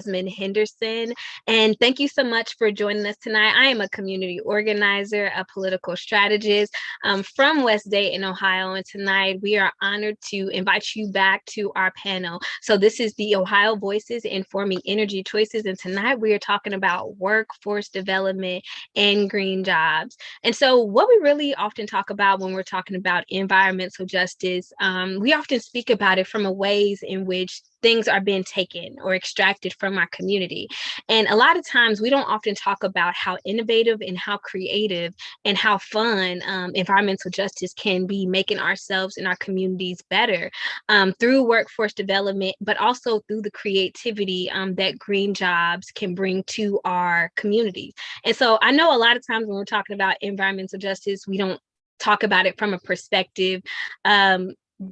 Jasmine Henderson, and thank you so much for joining us tonight. I am a community organizer, a political strategist from West Dayton, Ohio, and tonight we are honored to invite you back to our panel. So this is the Ohio Voices Informing Energy Choices, and tonight we are talking about workforce development and green jobs. And so what we really often talk about when we're talking about environmental justice, we often speak about it from a ways in which things are being taken or extracted from our community. And a lot of times we don't often talk about how innovative and how creative and how fun environmental justice can be, making ourselves and our communities better through workforce development, but also through the creativity that green jobs can bring to our communities. And so I know a lot of times when we're talking about environmental justice, we don't talk about it from a perspective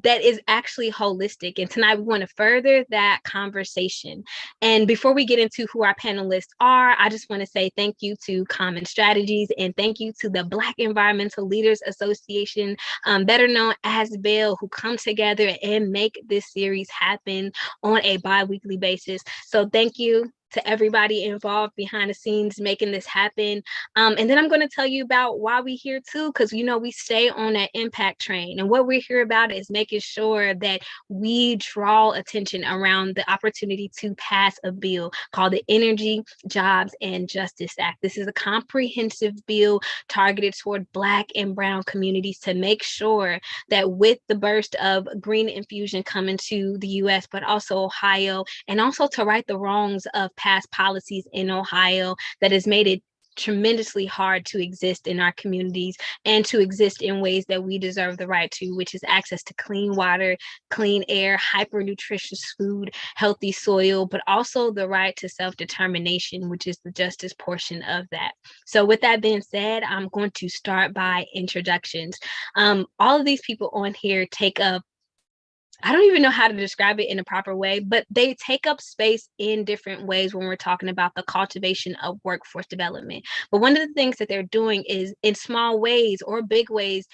that is actually holistic. And tonight we want to further that conversation. And before we get into who our panelists are, I just want to say thank you to CommEN Strategies and thank you to the Black Environmental Leaders Association, better known as BEL, who come together and make this series happen on a bi-weekly basis. So thank you to everybody involved behind the scenes making this happen. And then I'm going to tell you about why we're here too, because we stay on that impact train. And what we're here about is making sure that we draw attention around the opportunity to pass a bill called the Energy, Jobs, and Justice Act. This is a comprehensive bill targeted toward Black and Brown communities to make sure that with the burst of green infusion coming to the US, but also Ohio, and also to right the wrongs of past policies in Ohio that has made it tremendously hard to exist in our communities and to exist in ways that we deserve the right to, which is access to clean water, clean air, hyper nutritious food, healthy soil, but also the right to self-determination, which is the justice portion of that. So with that being said, I'm going to start by introductions. All of these people on here take up, I don't even know how to describe it in a proper way, but they take up space in different ways when we're talking about the cultivation of workforce development. But one of the things that they're doing is in small ways or big ways,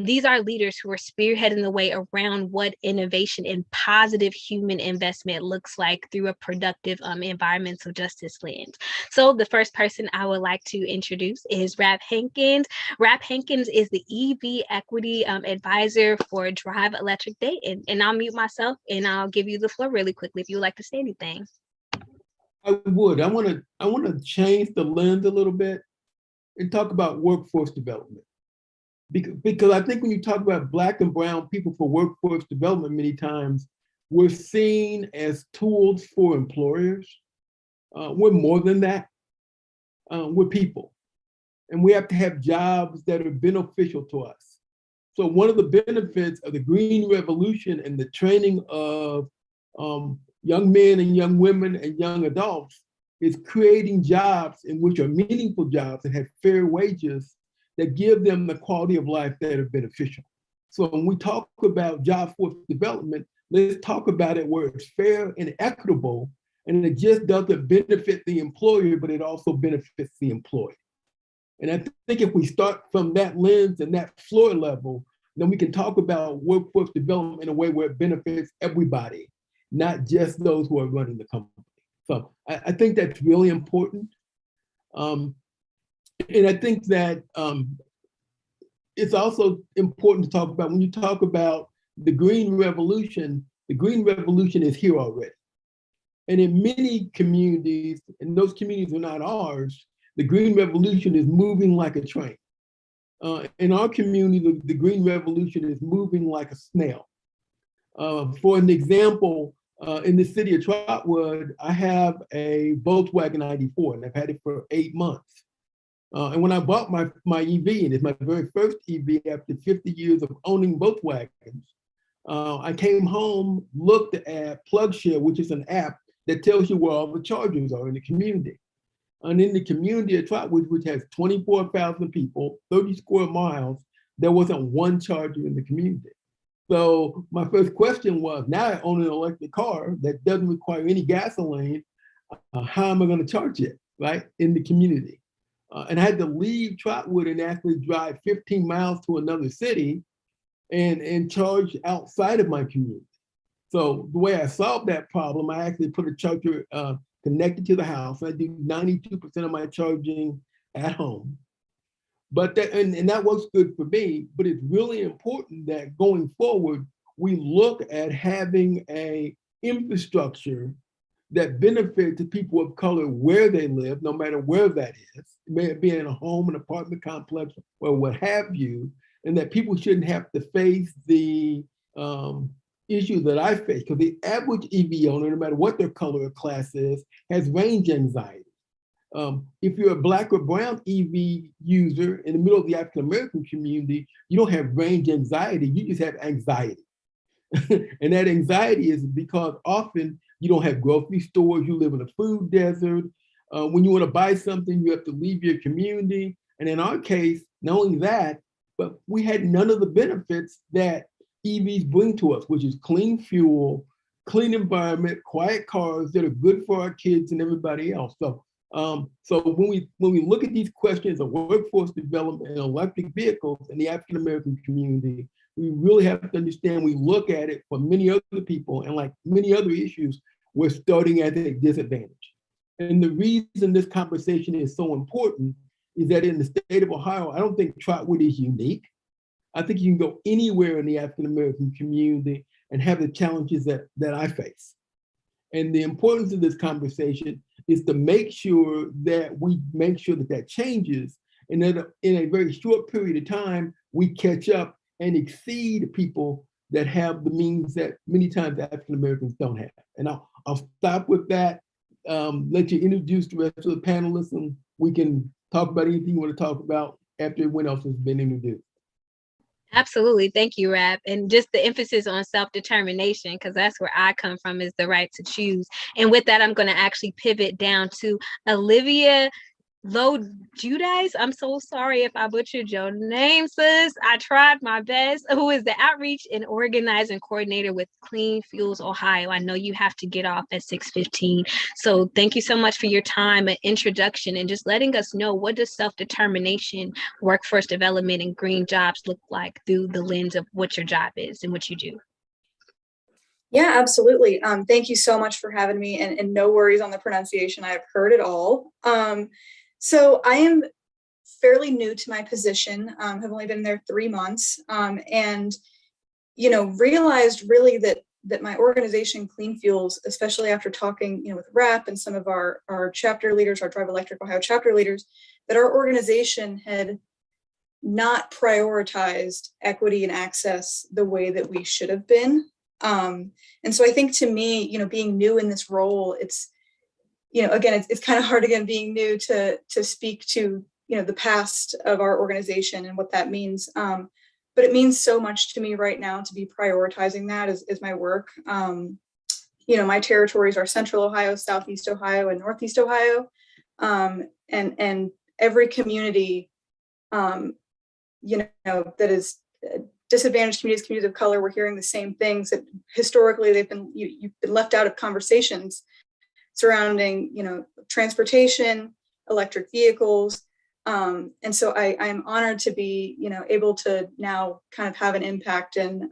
these are leaders who are spearheading the way around what innovation and positive human investment looks like through a productive environmental justice lens. So the first person I would like to introduce is Rav Hankins. Rav Hankins is the EV equity advisor for Drive Electric Dayton. And I'll mute myself and I'll give you the floor really quickly if you would like to say anything. I would. I want to change the lens a little bit and talk about workforce development. Because I think when you talk about Black and Brown people for workforce development, many times we're seen as tools for employers. We're more than that. We're people. And we have to have jobs that are beneficial to us. So one of the benefits of the Green Revolution and the training of young men and young women and young adults is creating jobs in which are meaningful jobs and have fair wages that give them the quality of life that are beneficial. So when we talk about job force development, let's talk about it where it's fair and equitable, and it just doesn't benefit the employer, but it also benefits the employee. And I think if we start from that lens and that floor level, then we can talk about workforce development in a way where it benefits everybody, not just those who are running the company. So I think that's really important. And I think that it's also important to talk about, when you talk about the Green Revolution is here already. And in many communities, and those communities are not ours, the Green Revolution is moving like a train. In our community, the Green Revolution is moving like a snail. For an example, in the city of Trotwood, I have a Volkswagen ID4, and I've had it for 8 months. And when I bought my EV, and it's my very first EV after 50 years of owning Volkswagens, I came home, looked at PlugShare, which is an app that tells you where all the chargers are in the community. And in the community of Trotwood, which has 24,000 people, 30 square miles, there wasn't one charger in the community. So my first question was, now I own an electric car that doesn't require any gasoline, how am I going to charge it, right, in the community? And I had to leave Trotwood and actually drive 15 miles to another city and charge outside of my community. So the way I solved that problem, I actually put a charger connected to the house. I do 92% of my charging at home. But that, and that works good for me, but it's really important that going forward, we look at having a infrastructure that benefits the people of color where they live, no matter where that is. It may be in a home, an apartment complex, or what have you, and that people shouldn't have to face the issue that I face, because the average EV owner, no matter what their color or class is, has range anxiety. If you're a Black or brown EV user in the middle of the African-American community, you don't have range anxiety, you just have anxiety. And that anxiety is because often you don't have grocery stores, you live in a food desert. When you want to buy something, you have to leave your community. And in our case, not only that, but we had none of the benefits that EVs bring to us, which is clean fuel, clean environment, quiet cars that are good for our kids and everybody else. So when we look at these questions of workforce development and electric vehicles in the African American community, we really have to understand, we look at it for many other people, and like many other issues, we're starting at a disadvantage. And the reason this conversation is so important is that in the state of Ohio, I don't think Trotwood is unique. I think you can go anywhere in the African American community and have the challenges that I face. And the importance of this conversation is to make sure that we make sure that that changes, and that in a very short period of time, we catch up and exceed people that have the means that many times African Americans don't have. And I'll stop with that, let you introduce the rest of the panelists, and we can talk about anything you want to talk about after everyone else has been introduced. Absolutely. Thank you, Rav. And just the emphasis on self-determination, because that's where I come from, is the right to choose. And with that, I'm going to actually pivot down to Olivia Judice. I'm so sorry if I butchered your name, sis. I tried my best. Who is the outreach and organizing coordinator with Clean Fuels Ohio. I know you have to get off at 6:15. So thank you so much for your time and introduction, and just letting us know, what does self-determination, workforce development, and green jobs look like through the lens of what your job is and what you do. Yeah, absolutely. Thank you so much for having me, and no worries on the pronunciation. I've heard it all. So I am fairly new to my position, have only been there 3 months, and realized really that my organization, Clean Fuels, especially after talking with REP and some of our chapter leaders, our Drive Electric Ohio chapter leaders, that our organization had not prioritized equity and access the way that we should have been. And so I think, to me, being new in this role, it's again, it's kind of hard, again, being new to speak to, the past of our organization and what that means. But it means so much to me right now to be prioritizing that as my work. My territories are Central Ohio, Southeast Ohio, and Northeast Ohio. And every community, that is disadvantaged communities of color, we're hearing the same things, that historically you've been left out of conversations surrounding, transportation, electric vehicles. And so I am honored to be, able to now kind of have an impact and,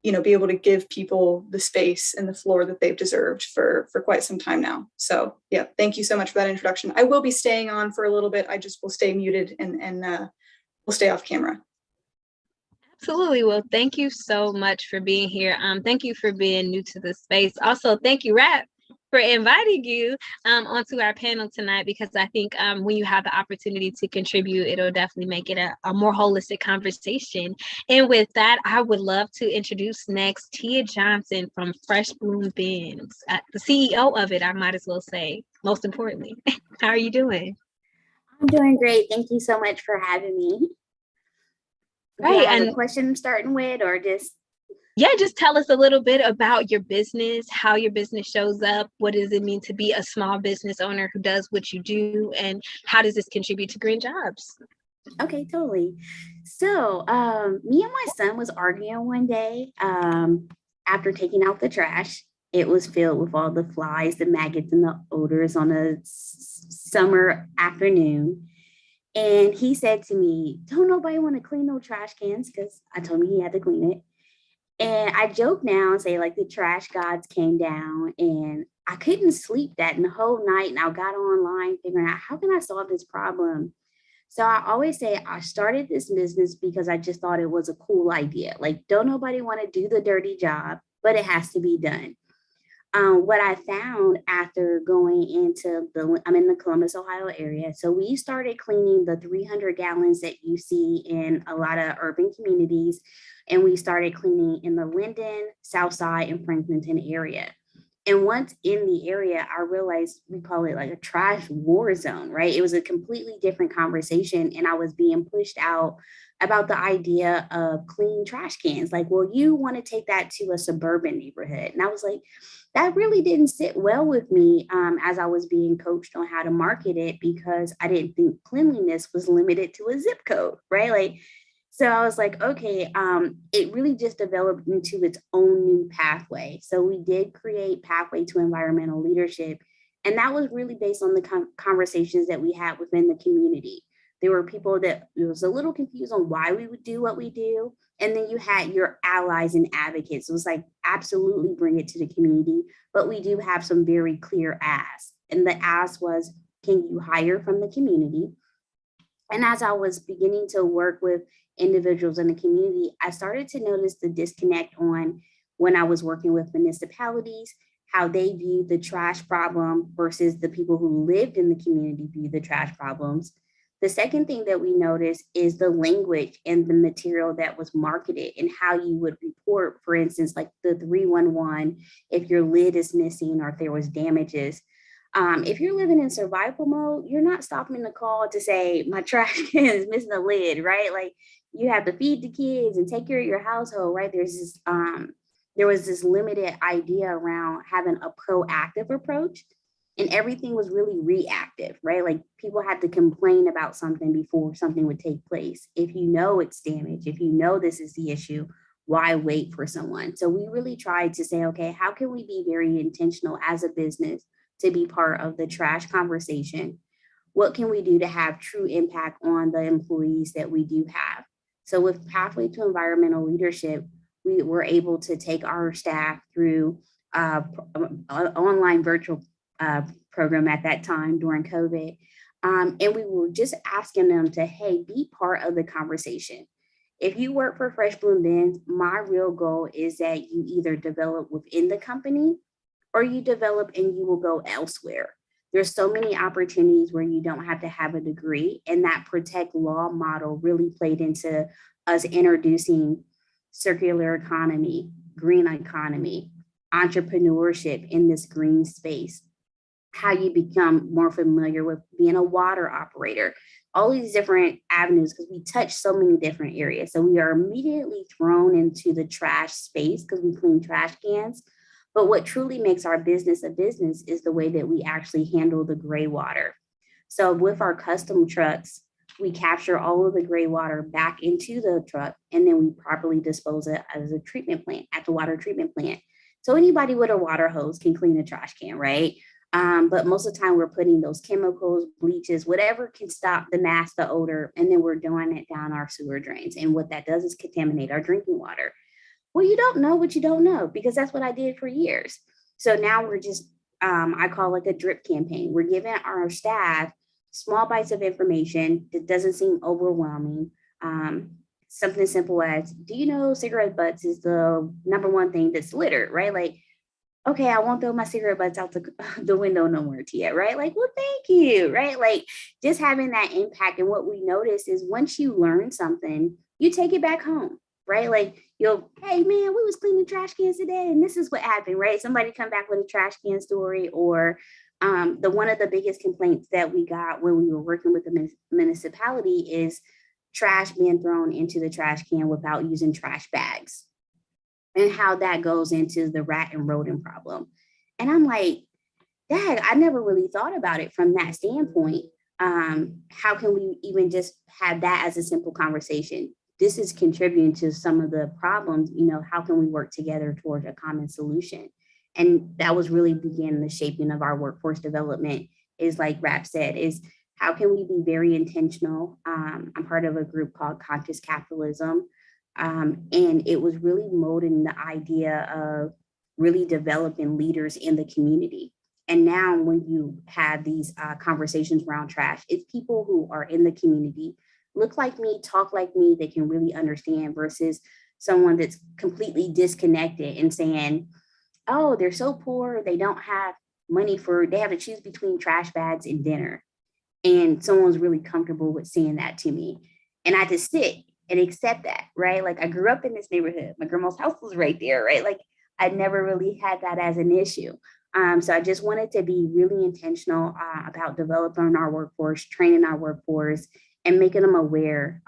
be able to give people the space and the floor that they've deserved for quite some time now. So yeah, thank you so much for that introduction. I will be staying on for a little bit. I just will stay muted and we'll stay off camera. Absolutely. Well, thank you so much for being here. Thank you for being new to the space. Also, thank you, Rav, for inviting you onto our panel tonight, because I think when you have the opportunity to contribute, it'll definitely make it a more holistic conversation. And with that, I would love to introduce next Tia Johnson from Fresh Bloom Bins, the CEO of it, I might as well say, most importantly. How are you doing? I'm doing great. Thank you so much for having me. Right. Do I have a question I'm starting with, or just? Yeah, just tell us a little bit about your business, how your business shows up, what does it mean to be a small business owner who does what you do, and how does this contribute to green jobs? Okay, totally. So me and my son was arguing one day after taking out the trash. It was filled with all the flies, the maggots, and the odors on a summer afternoon. And he said to me, "Don't nobody want to clean no trash cans," because I told him he had to clean it. And I joke now and say like the trash gods came down and I couldn't sleep that the whole night. And I got online figuring out how can I solve this problem? So I always say I started this business because I just thought it was a cool idea. Like, don't nobody want to do the dirty job, but it has to be done. What I found after going into I'm in the Columbus, Ohio area. So we started cleaning the 300 gallons that you see in a lot of urban communities. And we started cleaning in the Linden, Southside, and Franklinton area. And once in the area, I realized we call it like a trash war zone, right? It was a completely different conversation. And I was being pushed out about the idea of clean trash cans. Like, well, you want to take that to a suburban neighborhood. And I was like, that really didn't sit well with me as I was being coached on how to market it because I didn't think cleanliness was limited to a zip code, right? Like, so I was like, okay, it really just developed into its own new pathway. So we did create Pathway to Environmental Leadership. And that was really based on the conversations that we had within the community. There were people that was a little confused on why we would do what we do. And then you had your allies and advocates. It was like, absolutely bring it to the community. But we do have some very clear asks. And the ask was, can you hire from the community? And as I was beginning to work with individuals in the community, I started to notice the disconnect on when I was working with municipalities, how they viewed the trash problem versus the people who lived in the community view the trash problems. The second thing that we noticed is the language and the material that was marketed and how you would report, for instance, like the 311, if your lid is missing or if there was damages. If you're living in survival mode, you're not stopping the call to say my trash can is missing a lid, right? Like you have to feed the kids and take care of your household, right? There was this limited idea around having a proactive approach, and everything was really reactive, right? Like people had to complain about something before something would take place. If you know it's damaged, if you know this is the issue, why wait for someone? So we really tried to say, okay, how can we be very intentional as a business to be part of the trash conversation? What can we do to have true impact on the employees that we do have? So with Pathway to Environmental Leadership, we were able to take our staff through an online virtual program at that time during COVID. And we were just asking them to, hey, be part of the conversation. If you work for Fresh Bloom Bins, my real goal is that you either develop within the company or you develop and you will go elsewhere. There's so many opportunities where you don't have to have a degree, and that Protect Law model really played into us introducing circular economy, green economy, entrepreneurship in this green space, how you become more familiar with being a water operator, all these different avenues, because we touch so many different areas. So we are immediately thrown into the trash space because we clean trash cans. But what truly makes our business a business is the way that we actually handle the gray water. So with our custom trucks, we capture all of the gray water back into the truck, and then we properly dispose it as a treatment plant at the water treatment plant. So anybody with a water hose can clean a trash can, right? But most of the time we're putting those chemicals, bleaches, whatever can stop the mask, the odor, and then we're doing it down our sewer drains. And what that does is contaminate our drinking water. Well, you don't know what you don't know, because that's what I did for years. So now we're just, I call it a drip campaign. We're giving our staff small bites of information that doesn't seem overwhelming. Something simple as, do you know cigarette butts is the number one thing that's littered, right? Like, okay, I won't throw my cigarette butts out the window no more, Tia, right? Like, well, thank you, right? Like just having that impact. And what we notice is once you learn something, you take it back home, right? Like hey man, we was cleaning trash cans today and this is what happened, right? Somebody come back with a trash can story, or one of the biggest complaints that we got when we were working with the municipality is trash being thrown into the trash can without using trash bags, and how that goes into the rat and rodent problem. And I'm like, Dad, I never really thought about it from that standpoint. How can we even just have that as a simple conversation? This is contributing to some of the problems, how can we work together towards a common solution? And that was really beginning the shaping of our workforce development, is like Rap said, is how can we be very intentional? I'm part of a group called Conscious Capitalism. And it was really molding the idea of really developing leaders in the community. And now when you have these conversations around trash, it's people who are in the community, look like me, talk like me, they can really understand, versus someone that's completely disconnected and saying, oh, they're so poor, they don't have money they have to choose between trash bags and dinner. And someone's really comfortable with saying that to me. And I just sit and accept that, right? Like, I grew up in this neighborhood. My grandma's house was right there, right? Like, I never really had that as an issue. So I just wanted to be really intentional about developing our workforce, training our workforce, and making them aware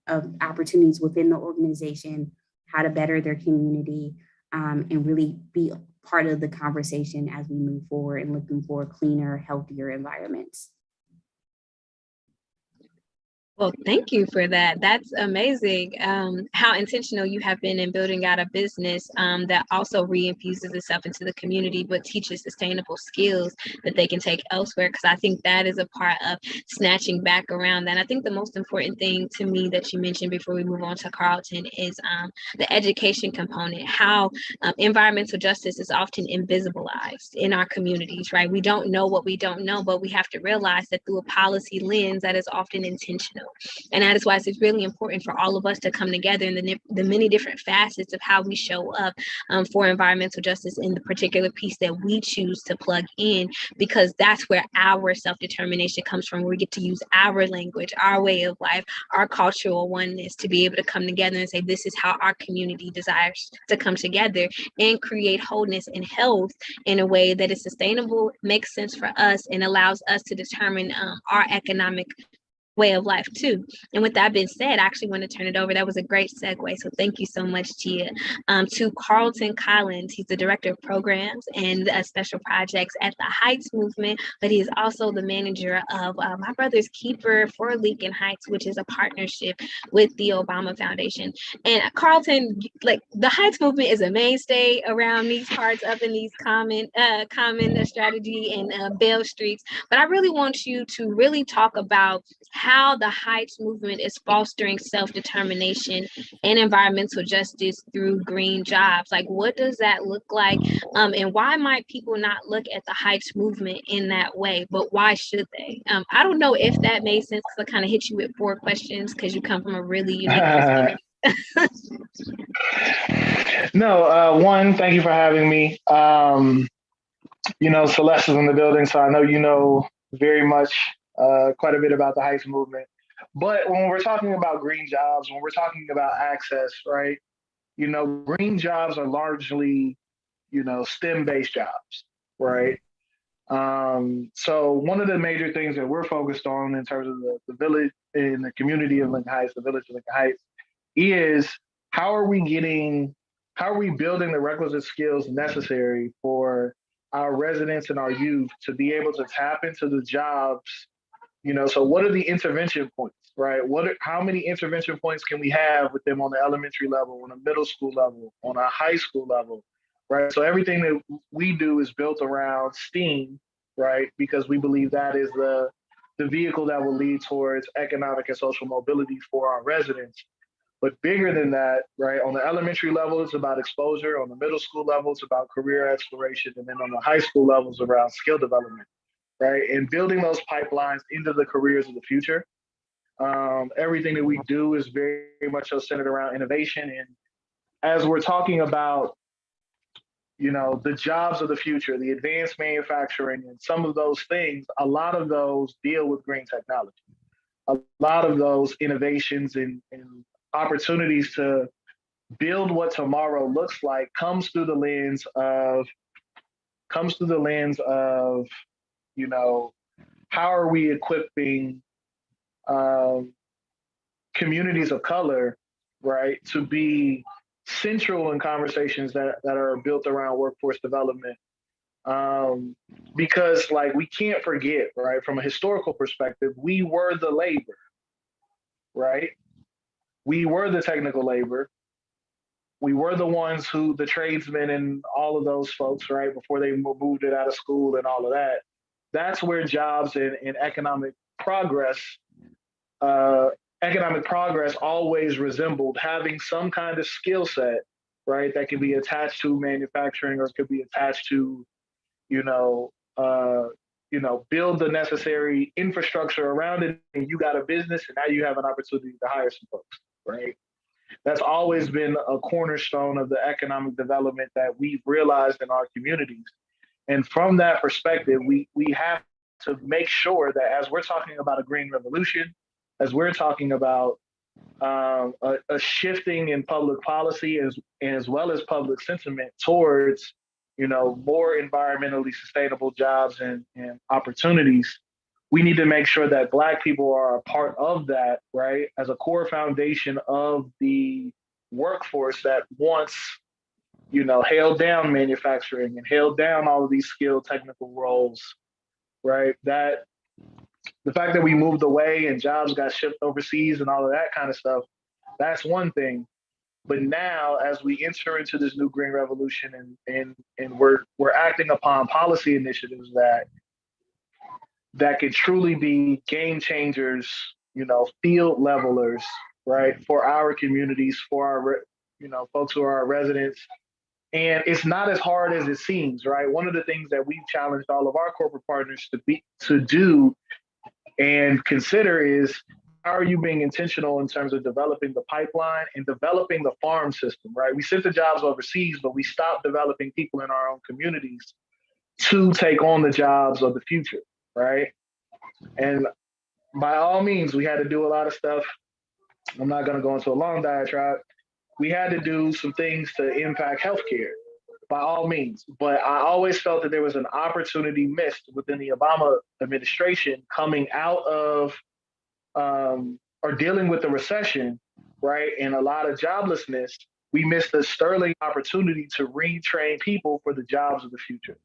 of opportunities within the organization, how to better their community, and really be part of the conversation as we move forward and looking for cleaner, healthier environments. Well, thank you for that. That's amazing. How intentional you have been in building out a business that also reinfuses itself into the community, but teaches sustainable skills that they can take elsewhere. Because I think that is a part of snatching back around that. And I think the most important thing to me that you mentioned before we move on to Carlton is the education component, how environmental justice is often invisibilized in our communities, right? We don't know what we don't know, but we have to realize that through a policy lens that is often intentional. And that is why it's really important for all of us to come together in the many different facets of how we show up for environmental justice in the particular piece that we choose to plug in, because that's where our self-determination comes from. We get to use our language, our way of life, our cultural oneness to be able to come together and say, this is how our community desires to come together and create wholeness and health in a way that is sustainable, makes sense for us, and allows us to determine our economic way of life too. And with that being said, I actually want to turn it over. That was a great segue. So thank you so much, Tia. To Carlton Collins. He's the director of programs and special projects at the Heights movement, but he is also the manager of My Brother's Keeper for Lincoln Heights, which is a partnership with the Obama Foundation. And Carlton, like, the Heights movement is a mainstay around these parts, up in these CommEN strategy and Bell Streets. But I really want you to really talk about how the Heights movement is fostering self-determination and environmental justice through green jobs. Like, what does that look like? And why might people not look at the Heights movement in that way? But why should they? I don't know if that made sense, because I kind of hit you with 4 questions because you come from a really unique perspective. No, one, thank you for having me. Celeste is in the building, so I know you know very much, quite a bit about the Heights movement. But when we're talking about green jobs, when we're talking about access, right, green jobs are largely, STEM-based jobs, right? So one of the major things that we're focused on in terms of the village, in the community of Lincoln Heights, the village of Lincoln Heights, is how are we building the requisite skills necessary for our residents and our youth to be able to tap into the jobs. So what are the intervention points, right? How many intervention points can we have with them on the elementary level, on a middle school level, on a high school level, right? So everything that we do is built around STEAM, right? Because we believe that is the vehicle that will lead towards economic and social mobility for our residents. But bigger than that, right? On the elementary level, it's about exposure. On the middle school level, it's about career exploration. And then on the high school levels, around skill development, right? And building those pipelines into the careers of the future. Everything that we do is very much so centered around innovation. And as we're talking about, the jobs of the future, the advanced manufacturing, and some of those things, a lot of those deal with green technology. A lot of those innovations and opportunities to build what tomorrow looks like comes through the lens of, how are we equipping communities of color, right, to be central in conversations that are built around workforce development. Because, like, we can't forget, right, from a historical perspective, we were the labor, right? We were the technical labor. We were the ones the tradesmen and all of those folks, right, before they moved it out of school and all of that. That's where jobs and economic progress economic progress always resembled having some kind of skill set, right, that can be attached to manufacturing or could be attached to, you know, build the necessary infrastructure around it, and you got a business, and now you have an opportunity to hire some folks, right? That's always been a cornerstone of the economic development that we've realized in our communities. And from that perspective, we have to make sure that as we're talking about a green revolution, as we're talking about a shifting in public policy as well as public sentiment towards, more environmentally sustainable jobs and opportunities, we need to make sure that Black people are a part of that, right? As a core foundation of the workforce that once, held down manufacturing and held down all of these skilled technical roles, right? That the fact that we moved away and jobs got shipped overseas and all of that kind of stuff, that's one thing. But now, as we enter into this new green revolution and we're acting upon policy initiatives that could truly be game changers, field levelers, right, for our communities, for our, folks who are our residents. And it's not as hard as it seems, right? One of the things that we've challenged all of our corporate partners to do and consider is, how are you being intentional in terms of developing the pipeline and developing the farm system, right? We sent the jobs overseas, but we stopped developing people in our own communities to take on the jobs of the future, right? And by all means, we had to do a lot of stuff. I'm not going to go into a long diatribe. We had to do some things to impact healthcare, by all means. But I always felt that there was an opportunity missed within the Obama administration coming out of or dealing with the recession, right? And a lot of joblessness. We missed a sterling opportunity to retrain people for the jobs of the future,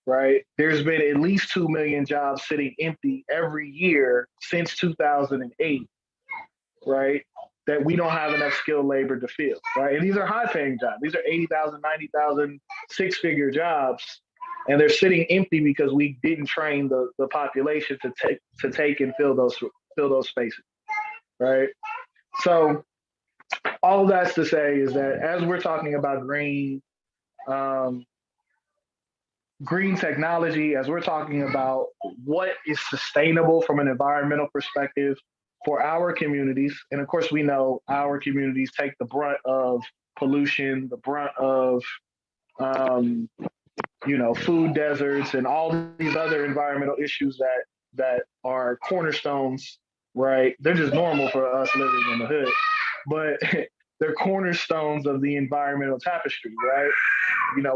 right? There's been at least 2 million jobs sitting empty every year since 2008, right? That we don't have enough skilled labor to fill, right? And these are high paying jobs. These are 80,000, 90,000, six-figure jobs. And they're sitting empty because we didn't train the population to take and fill those spaces, right? So all that's to say is that as we're talking about green technology, as we're talking about what is sustainable from an environmental perspective for our communities, and of course we know our communities take the brunt of pollution, the brunt of food deserts and all these other environmental issues that are cornerstones, right? They're just normal for us living in the hood, but they're cornerstones of the environmental tapestry, right?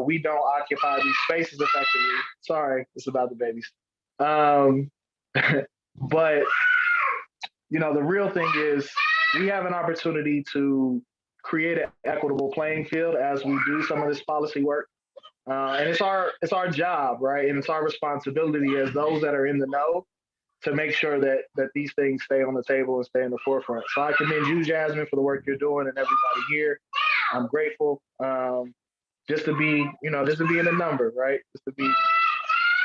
We don't occupy these spaces effectively. Sorry, it's about the babies. But, the real thing is we have an opportunity to create an equitable playing field as we do some of this policy work. And it's our job, right? And it's our responsibility as those that are in the know to make sure that these things stay on the table and stay in the forefront. So I commend you, Jasmine, for the work you're doing, and everybody here. I'm grateful just to be in a number, right? Just to be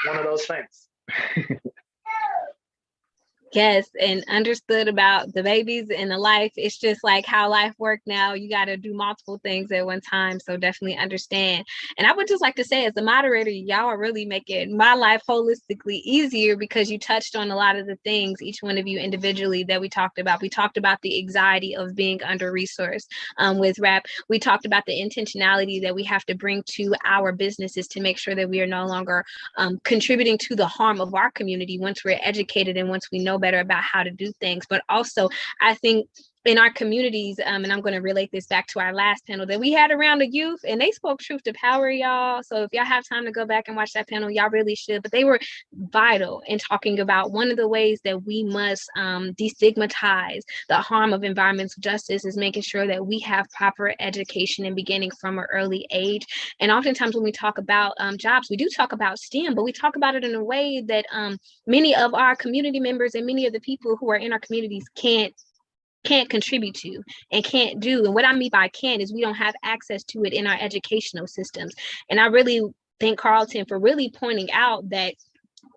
one of those saints. Yes, and understood about the babies and the life. It's just like how life works now. You got to do multiple things at one time. So definitely understand. And I would just like to say, as the moderator, y'all are really making my life holistically easier because you touched on a lot of the things, each one of you individually, that we talked about. We talked about the anxiety of being under-resourced with RAP. We talked about the intentionality that we have to bring to our businesses to make sure that we are no longer contributing to the harm of our community once we're educated and once we know better about how to do things. But also, I think in our communities, and I'm going to relate this back to our last panel that we had around the youth, and they spoke truth to power, y'all. So if y'all have time to go back and watch that panel, y'all really should. But they were vital in talking about one of the ways that we must destigmatize the harm of environmental justice is making sure that we have proper education and beginning from an early age. And oftentimes when we talk about jobs, we do talk about STEM, but we talk about it in a way that many of our community members and many of the people who are in our communities can't contribute to and can't do. And what I mean by can't is we don't have access to it in our educational systems. And I really thank Carlton for really pointing out that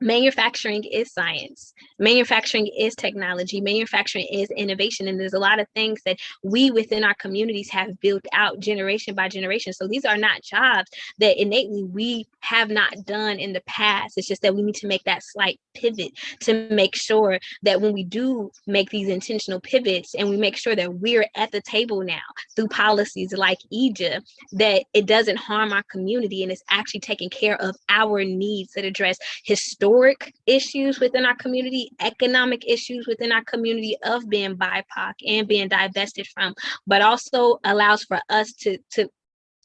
manufacturing is science. Manufacturing is technology. Manufacturing is innovation. And there's a lot of things that we within our communities have built out generation by generation. So these are not jobs that innately we have not done in the past. It's just that we need to make that slight pivot to make sure that when we do make these intentional pivots and we make sure that we're at the table now through policies like EJA, that it doesn't harm our community and it's actually taking care of our needs that address historic issues within our community, economic issues within our community of being BIPOC and being divested from, but also allows for us to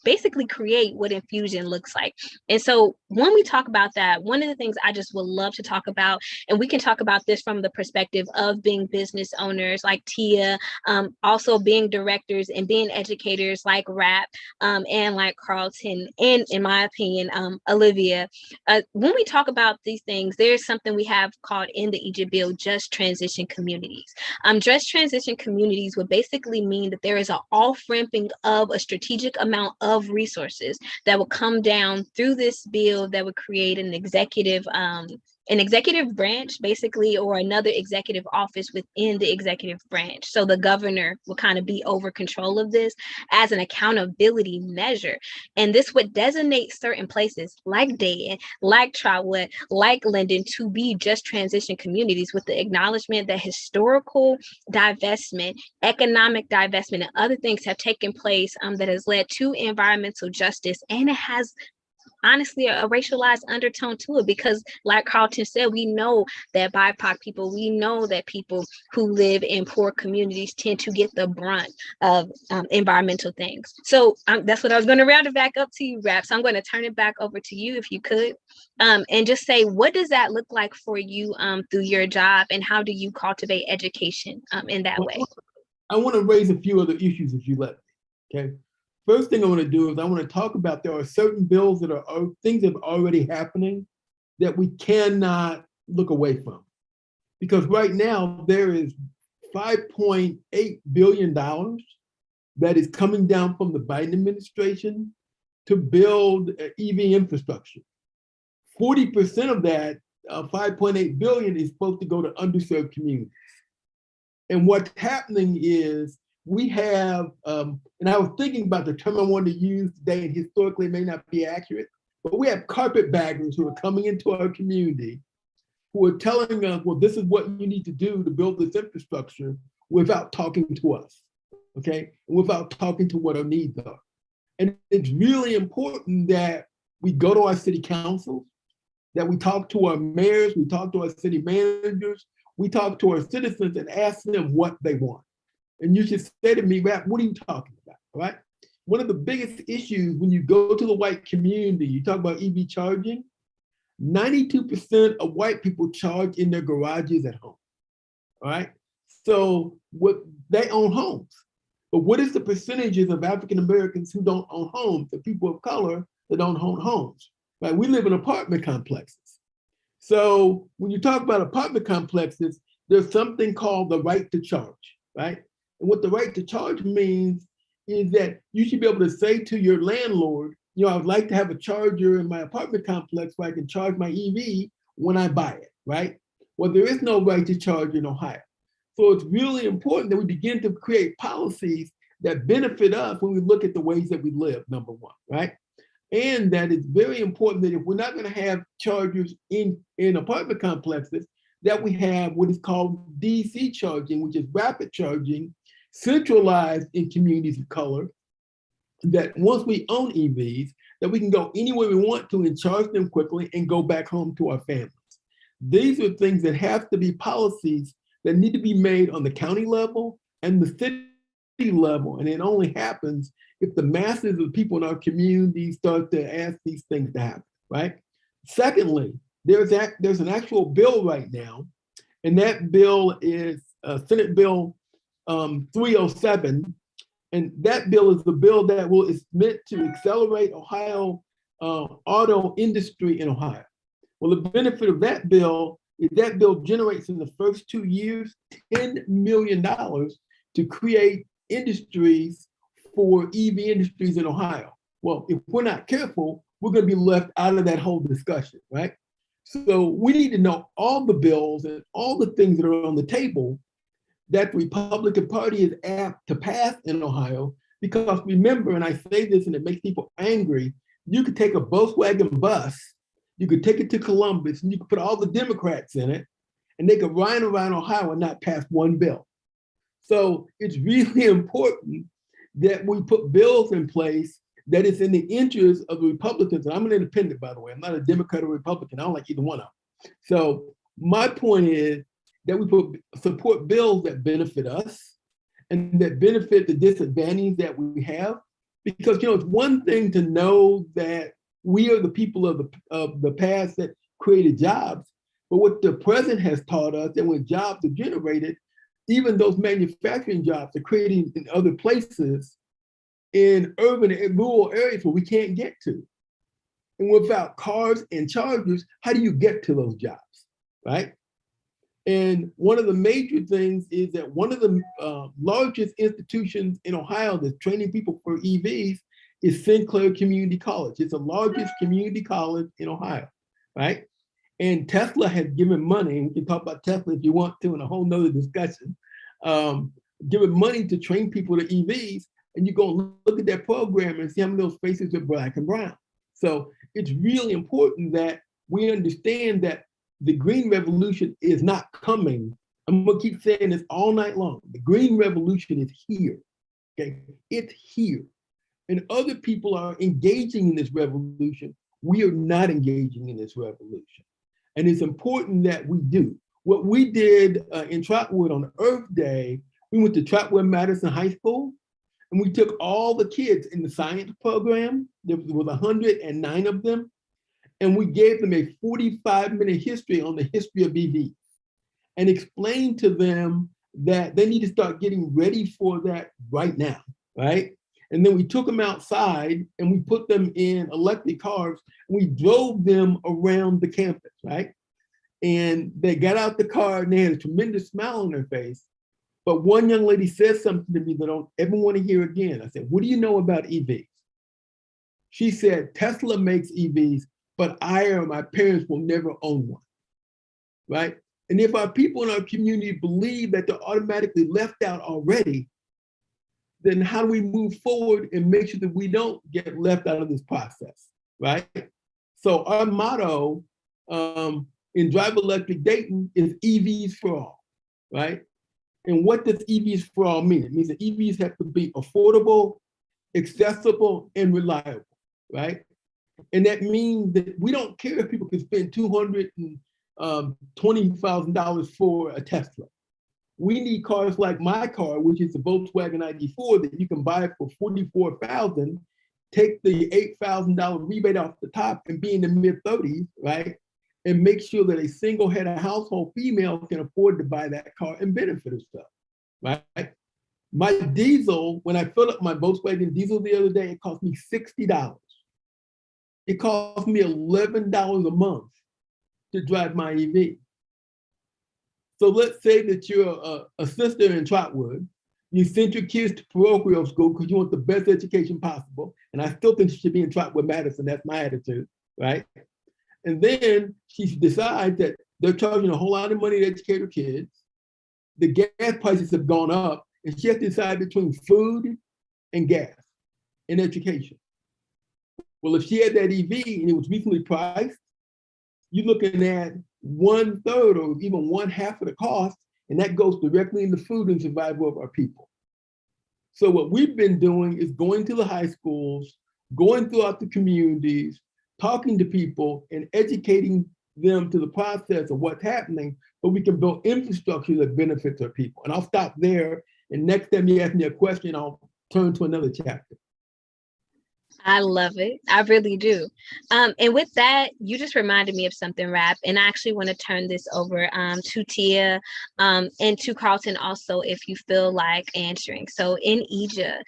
basically create what infusion looks like. And so when we talk about that, one of the things I just would love to talk about, and we can talk about this from the perspective of being business owners like Tia, also being directors and being educators like Rap and like Carlton, and in my opinion, Olivia. When we talk about these things, there's something we have called in the Egypt bill, just transition communities. Just transition communities would basically mean that there is an off-ramping of a strategic amount of resources that will come down through this bill that would create an executive branch, basically, or another executive office within the executive branch. So the governor will kind of be over control of this as an accountability measure. And this would designate certain places like Dayton, like Trotwood, like Linden to be just transition communities, with the acknowledgement that historical divestment, economic divestment, and other things have taken place that has led to environmental justice. And it has honestly a racialized undertone to it, because like Carlton said, we know that BIPOC people, we know that people who live in poor communities tend to get the brunt of environmental things. So that's what I was going to round it back up to you, Rap. So I'm going to turn it back over to you if you could, and just say, what does that look like for you through your job, and how do you cultivate education in that way? I want to raise a few other issues if you let me, okay? First thing I want to do is I want to talk about there are certain bills that are things that are already happening that we cannot look away from. Because right now there is $5.8 billion that is coming down from the Biden administration to build EV infrastructure. 40% of that, 5.8 billion, is supposed to go to underserved communities. And what's happening is we have, and I was thinking about the term I wanted to use today, and historically it may not be accurate, but we have carpetbaggers who are coming into our community who are telling us, well, this is what you need to do to build this infrastructure, without talking to us, okay? And without talking to what our needs are. And it's really important that we go to our city councils, that we talk to our mayors, we talk to our city managers, we talk to our citizens and ask them what they want. And you should say to me, Rap, what are you talking about, all right? One of the biggest issues when you go to the white community, you talk about EV charging, 92% of white people charge in their garages at home, all right? So they own homes. But what is the percentages of African Americans who don't own homes, the people of color that don't own homes, right? We live in apartment complexes. So when you talk about apartment complexes, there's something called the right to charge, right? And what the right to charge means is that you should be able to say to your landlord, I would like to have a charger in my apartment complex where I can charge my EV when I buy it, right? Well, there is no right to charge in Ohio. So it's really important that we begin to create policies that benefit us when we look at the ways that we live, number one, right? And that it's very important that if we're not going to have chargers in apartment complexes, that we have what is called DC charging, which is rapid charging, centralized in communities of color, that once we own EVs, that we can go anywhere we want to and charge them quickly and go back home to our families. These are things that have to be policies that need to be made on the county level and the city level. And it only happens if the masses of people in our community start to ask these things to happen, right? Secondly, there's an actual bill right now, and that bill is Senate Bill 307. And that bill is the bill that is meant to accelerate Ohio auto industry in Ohio. Well, the benefit of that bill is that bill generates in the first 2 years $10 million to create industries for EV industries in Ohio. Well, if we're not careful, we're going to be left out of that whole discussion, right? So we need to know all the bills and all the things that are on the table that the Republican Party is apt to pass in Ohio. Because remember, and I say this and it makes people angry, you could take a Volkswagen bus, you could take it to Columbus, and you could put all the Democrats in it, and they could ride around Ohio and not pass one bill. So it's really important that we put bills in place that is in the interest of the Republicans. And I'm an independent, by the way. I'm not a Democrat or Republican. I don't like either one of them. So my point is that we support bills that benefit us and that benefit the disadvantaged that we have. Because, you know, it's one thing to know that we are the people of the past that created jobs, but what the present has taught us that when jobs are generated, even those manufacturing jobs are creating in other places in urban and rural areas where we can't get to. And without cars and chargers, how do you get to those jobs, right? And one of the major things is that one of the largest institutions in Ohio that's training people for EVs is Sinclair Community College. It's the largest community college in Ohio, right? And Tesla has given money, and we can talk about Tesla if you want to in a whole nother discussion, given money to train people to EVs, and you go and look at their program and see how many of those faces are Black and brown. So it's really important that we understand that the green revolution is not coming. I'm gonna keep saying this all night long. The green revolution is here, okay? It's here. And other people are engaging in this revolution. We are not engaging in this revolution. And it's important that we do. What we did in Trotwood on Earth Day, we went to Trotwood Madison High School, and we took all the kids in the science program. There was 109 of them. And we gave them a 45-minute history on the history of EVs and explained to them that they need to start getting ready for that right now, right? And then we took them outside and we put them in electric cars. And we drove them around the campus, right? And they got out the car and they had a tremendous smile on their face. But one young lady said something to me that I don't ever want to hear again. I said, what do you know about EVs? She said, Tesla makes EVs, but I or my parents will never own one, right? And if our people in our community believe that they're automatically left out already, then how do we move forward and make sure that we don't get left out of this process, right? So our motto in Drive Electric Dayton is EVs for all, right? And what does EVs for all mean? It means that EVs have to be affordable, accessible, and reliable, right? And that means that we don't care if people can spend $220,000 for a Tesla. We need cars like my car, which is a Volkswagen ID4 that you can buy for $44,000, take the $8,000 rebate off the top and be in the mid-30s, right? And make sure that a single head of household female can afford to buy that car and benefit herself, right? My diesel, when I filled up my Volkswagen diesel the other day, it cost me $60. It cost me $11 a month to drive my EV. So let's say that you're a sister in Trotwood, you sent your kids to parochial school because you want the best education possible. And I still think she should be in Trotwood Madison, that's my attitude, right? And then she decides that they're charging a whole lot of money to educate her kids. The gas prices have gone up, and she has to decide between food and gas and education. Well, if she had that EV and it was reasonably priced, you're looking at 1/3 or even 1/2 of the cost, and that goes directly into food and survival of our people. So what we've been doing is going to the high schools, going throughout the communities, talking to people and educating them to the process of what's happening, but we can build infrastructure that benefits our people. And I'll stop there. And next time you ask me a question, I'll turn to another chapter. I love it. I really do. And with that, you just reminded me of something, Rap. And I actually want to turn this over to Tia and to Carlton also, if you feel like answering. So in EJA,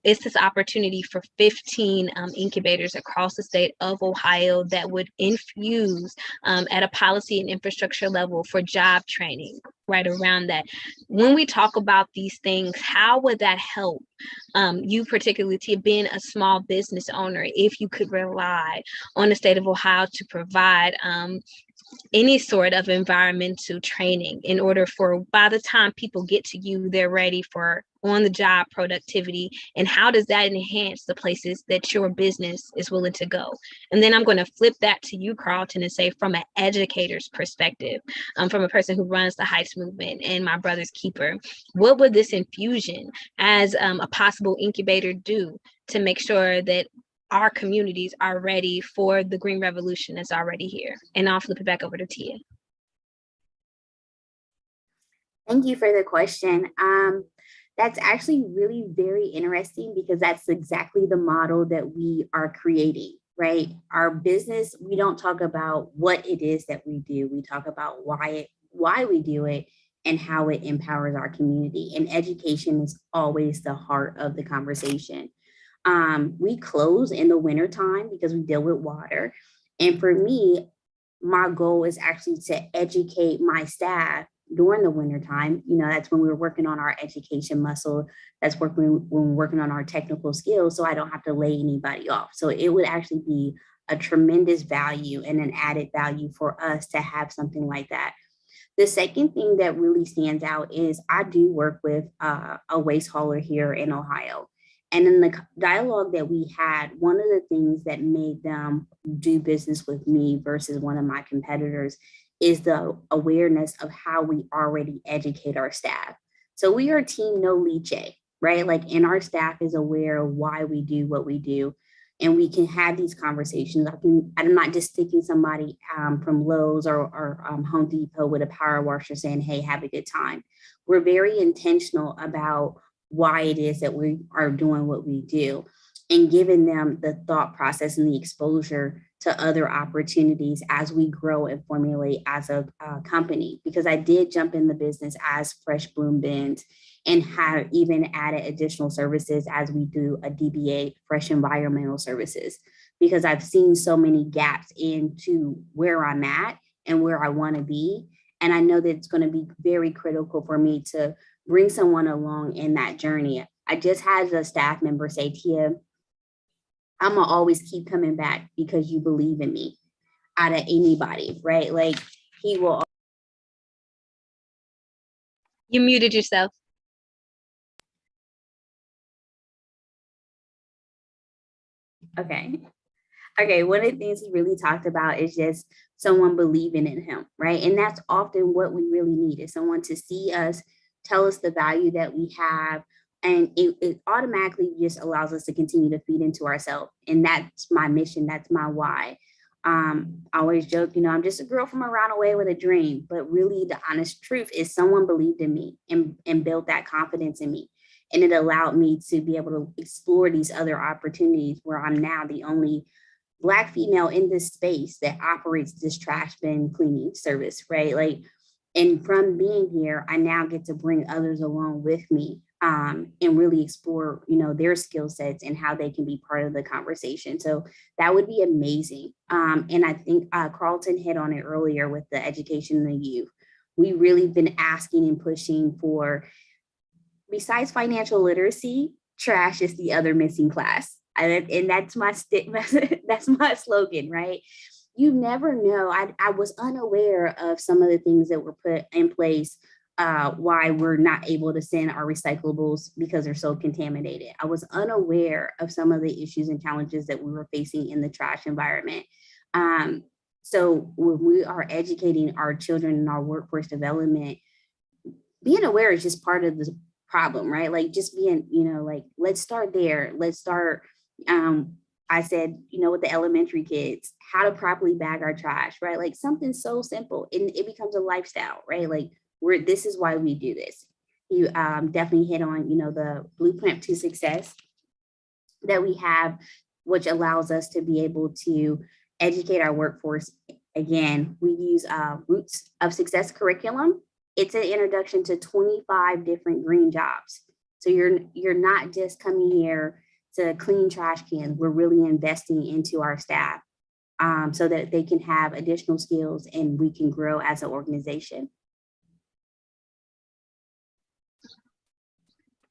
it's this opportunity for 15 incubators across the state of Ohio that would infuse at a policy and infrastructure level for job training, right around that. When we talk about these things, how would that help you, particularly to being a small business owner, if you could rely on the state of Ohio to provide any sort of environmental training in order for, by the time people get to you, they're ready for on-the-job productivity? And how does that enhance the places that your business is willing to go? And then I'm going to flip that to you, Carlton, and say, from an educator's perspective, from a person who runs the Heights movement and my brother's keeper, what would this infusion as a possible incubator do to make sure that our communities are ready for the green revolution that's already here? And I'll flip it back over to Tia. Thank you for the question. That's actually really very interesting, because that's exactly the model that we are creating, right? Our business, we don't talk about what it is that we do. We talk about why we do it and how it empowers our community. And education is always the heart of the conversation. We close in the wintertime because we deal with water. And for me, my goal is actually to educate my staff during the wintertime. That's when we're working on our education muscle. That's when we're working on our technical skills, so I don't have to lay anybody off. So it would actually be a tremendous value and an added value for us to have something like that. The second thing that really stands out is I do work with a waste hauler here in Ohio. And in the dialogue that we had, one of the things that made them do business with me versus one of my competitors is the awareness of how we already educate our staff. So we are team no leche, right? And our staff is aware of why we do what we do. And we can have these conversations. I'm not just sticking somebody from Lowe's or Home Depot with a power washer saying, hey, have a good time. We're very intentional about why it is that we are doing what we do, and giving them the thought process and the exposure to other opportunities as we grow and formulate as a company. Because I did jump in the business as fresh bloom bins and have even added additional services as we do a DBA, fresh environmental services, because I've seen so many gaps into where I'm at and where I want to be. And I know that it's going to be very critical for me to bring someone along in that journey. I just had a staff member say, Tia, I'm gonna always keep coming back because you believe in me, out of anybody, right? He will. You muted yourself. Okay. One of the things he really talked about is just someone believing in him, right? And that's often what we really need, is someone to see us, tell us the value that we have, and it automatically just allows us to continue to feed into ourselves. And that's my mission. That's my why. I always joke, I'm just a girl from around away with a dream, but really the honest truth is someone believed in me and built that confidence in me. And it allowed me to be able to explore these other opportunities where I'm now the only Black female in this space that operates this trash bin cleaning service, right? And from being here, I now get to bring others along with me and really explore, their skill sets and how they can be part of the conversation. So that would be amazing. And I think Carlton hit on it earlier with the education of the youth. We really been asking and pushing for, besides financial literacy, trash is the other missing class. And that's my that's my slogan, right? You never know. I was unaware of some of the things that were put in place, why we're not able to send our recyclables because they're so contaminated. I was unaware of some of the issues and challenges that we were facing in the trash environment. So when we are educating our children in our workforce development, being aware is just part of the problem, right? Just being, let's start there. Let's start. I said, with the elementary kids, how to properly bag our trash, right? Something so simple, and it becomes a lifestyle, right? This is why we do this. You definitely hit on, the blueprint to success that we have, which allows us to be able to educate our workforce. Again, we use Roots of Success curriculum. It's an introduction to 25 different green jobs. So you're not just coming here to clean trash cans. We're really investing into our staff so that they can have additional skills and we can grow as an organization.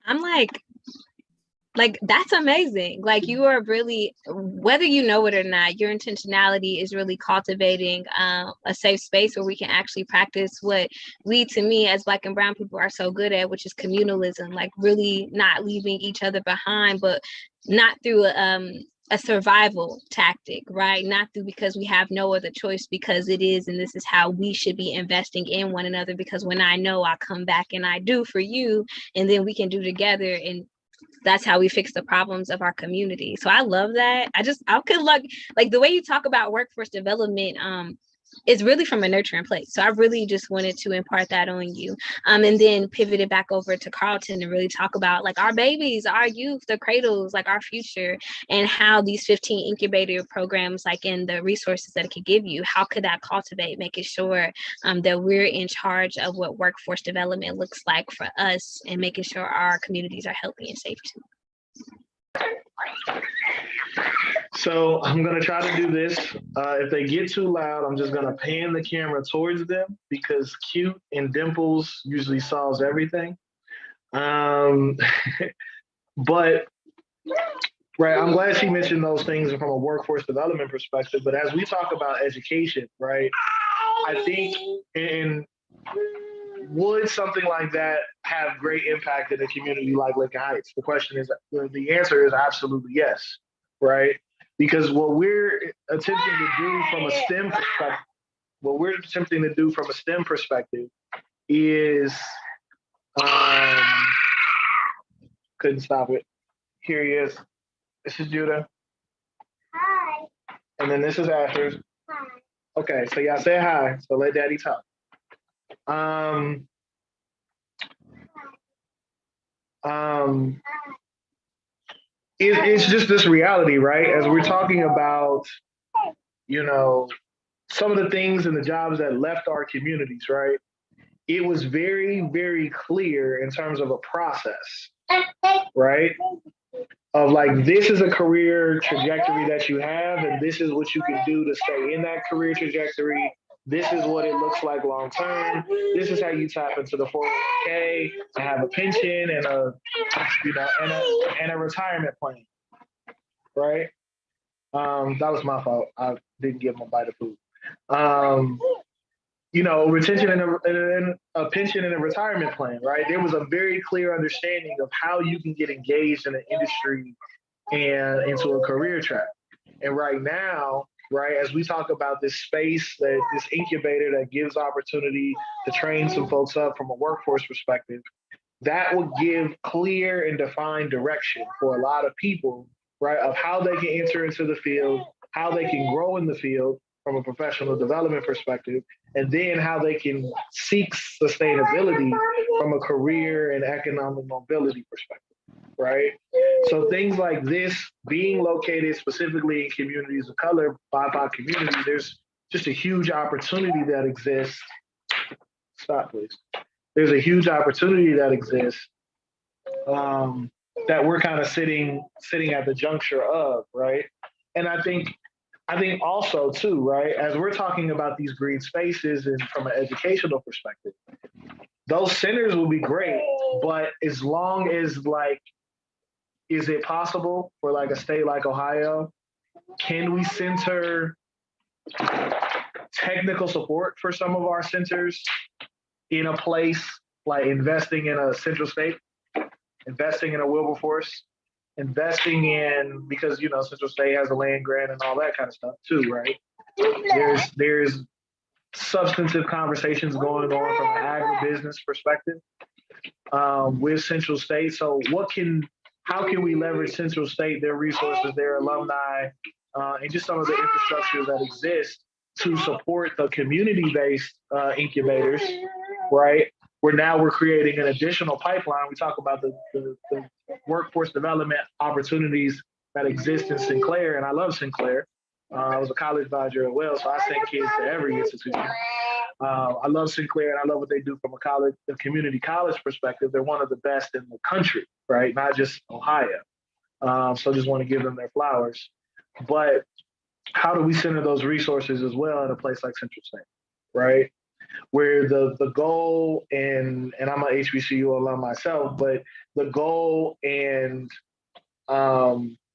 I'm like that's amazing. Like you are really, whether you know it or not, your intentionality is really cultivating a safe space where we can actually practice what we, to me, as Black and brown people are so good at, which is communalism, like really not leaving each other behind, but not through a survival tactic, right? Not through because we have no other choice, because it is, and this is how we should be investing in one another, because when I know, I come back and I do for you, and then we can do together, and that's how we fix the problems of our community. So I love that. I could like the way you talk about workforce development is really from a nurturing place. So I really just wanted to impart that on you. And then pivot it back over to Carlton and really talk about like our babies, our youth, the cradles, like our future, and how these 15 incubator programs, like in the resources that it could give you, how could that cultivate, making sure that we're in charge of what workforce development looks like for us, and making sure our communities are healthy and safe too. So I'm gonna try to do this. If they get too loud, I'm just gonna pan the camera towards them, because cute and dimples usually solves everything. But right, I'm glad she mentioned those things from a workforce development perspective. But as we talk about education, right, I think would something like that have great impact in a community like Lincoln Heights? The question is, the answer is absolutely yes, right? Because what we're attempting to do from a STEM perspective, is, couldn't stop it. Here he is. This is Judah. Hi. And then this is Asher's. Hi. Okay, so y'all say hi. So let Daddy talk. It's just this reality, right? As we're talking about, some of the things and the jobs that left our communities, right? It was very, very clear in terms of a process, right? Of like, this is a career trajectory that you have, and this is what you can do to stay in that career trajectory. This is what it looks like long term. This is how you tap into the 401k and have a pension and a retirement plan, right? That was my fault. I didn't give him a bite of food. Retention and a pension and a retirement plan, right? There was a very clear understanding of how you can get engaged in an industry and into a career track. And right now, right, as we talk about this space, this incubator that gives opportunity to train some folks up from a workforce perspective, that would give clear and defined direction for a lot of people, right, of how they can enter into the field, how they can grow in the field from a professional development perspective, and then how they can seek sustainability from a career and economic mobility perspective, right? So things like this being located specifically in communities of color, BIPOC communities, there's just a huge opportunity that exists. Stop, please. There's a huge opportunity that exists that we're kind of sitting at the juncture of, right? And I think also too, right, as we're talking about these green spaces and from an educational perspective, those centers will be great, but as long as is it possible for like a state like Ohio, can we center technical support for some of our centers in a place like investing in a Central State, investing in a Wilberforce, investing in, because Central State has a land grant and all that kind of stuff too, right? There's substantive conversations going on from an agribusiness perspective with Central State. So how can we leverage Central State, their resources, their alumni, and just some of the infrastructure that exists to support the community-based incubators, right? We're creating an additional pipeline. We talk about the workforce development opportunities that exist in Sinclair, and I love Sinclair. I was a college advisor as well, so I send kids to every institution. I love Sinclair, and I love what they do from a community college perspective. They're one of the best in the country, right? Not just Ohio. So just want to give them their flowers. But how do we center those resources as well in a place like Central State, right? where the goal and I'm an HBCU alum myself, but the goal and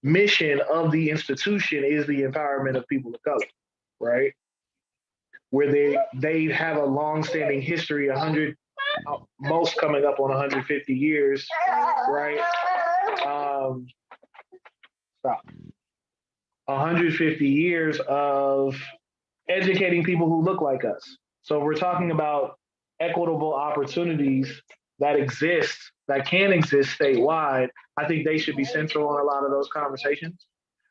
mission of the institution is the empowerment of people of color, right? Where they have a long-standing history, 100, most coming up on 150 years, right? Stop. 150 years of educating people who look like us. So we're talking about equitable opportunities that exist, that can exist statewide. I think they should be central in a lot of those conversations.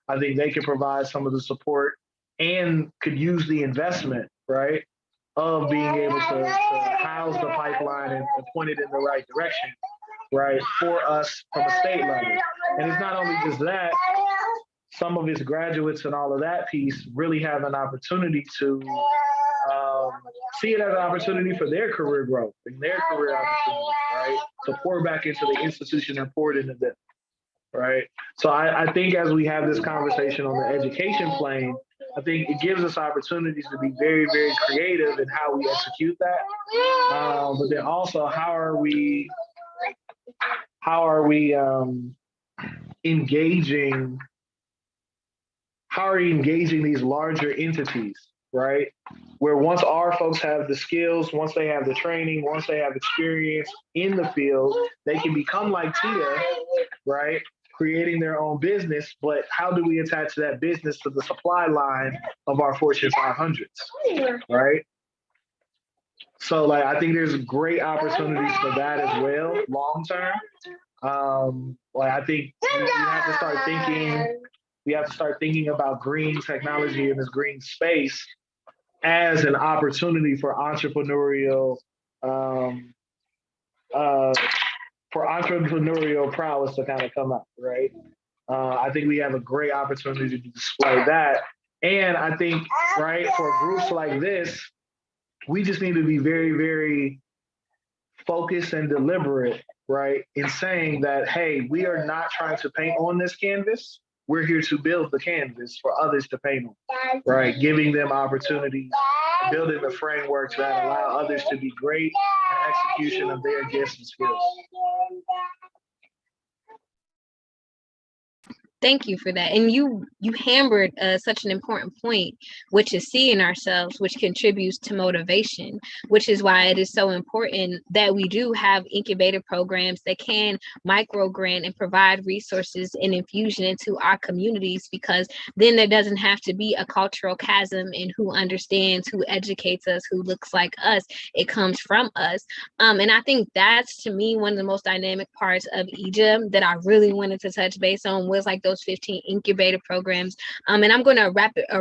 I think they could provide some of the support and could use the investment, right, of being able to house the pipeline and point it in the right direction, right, for us from a state level. And it's not only just that, some of its graduates and all of that piece really have an opportunity to see it as an opportunity for their career growth and their career opportunities, right? To pour back into the institution and pour it into them, right? So I think as we have this conversation on the education plane, I think it gives us opportunities to be very, very creative in how we execute that. But then also, how are we engaging? How are you engaging these larger entities, right? Where once our folks have the skills, once they have the training, once they have experience in the field, they can become like Tia, right? Creating their own business, but how do we attach that business to the supply line of our Fortune 500s, right? So like, I think there's great opportunities for that as well, long term. Like I think we have to start thinking, about green technology in this green space as an opportunity for entrepreneurial prowess to kind of come up, right? I think we have a great opportunity to display that. And I think, right, for groups like this, we just need to be very, very focused and deliberate, right, in saying that, hey, we are not trying to paint on this canvas. We're here to build the canvas for others to paint on, right? Giving them opportunities, building the frameworks that allow others to be great in execution of their gifts and skills. Thank you for that. And you hammered such an important point, which is seeing ourselves, which contributes to motivation, which is why it is so important that we do have incubator programs that can micro grant and provide resources and infusion into our communities, because then there doesn't have to be a cultural chasm in who understands, who educates us, who looks like us. It comes from us. And I think that's, to me, one of the most dynamic parts of Egypt that I really wanted to touch base on was like those 15 incubator programs. And I'm going to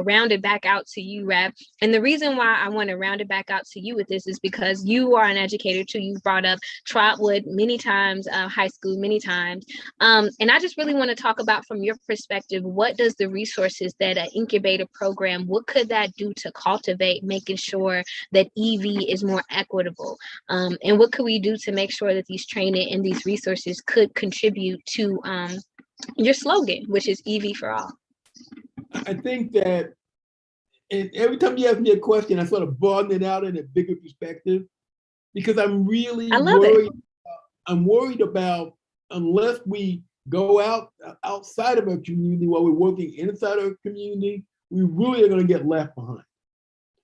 round it back out to you, Rav. And the reason why I want to round it back out to you with this is because you are an educator too. You've brought up Trotwood many times, high school many times. And I just really want to talk about, from your perspective, what does the resources that an incubator program, what could that do to cultivate making sure that EV is more equitable? And what could we do to make sure that these training and these resources could contribute to your slogan, which is EV for all? I think that, and every time you ask me a question, I sort of broaden it out in a bigger perspective, because I'm really worried. I'm worried about, unless we go outside of our community while we're working inside our community, we really are going to get left behind.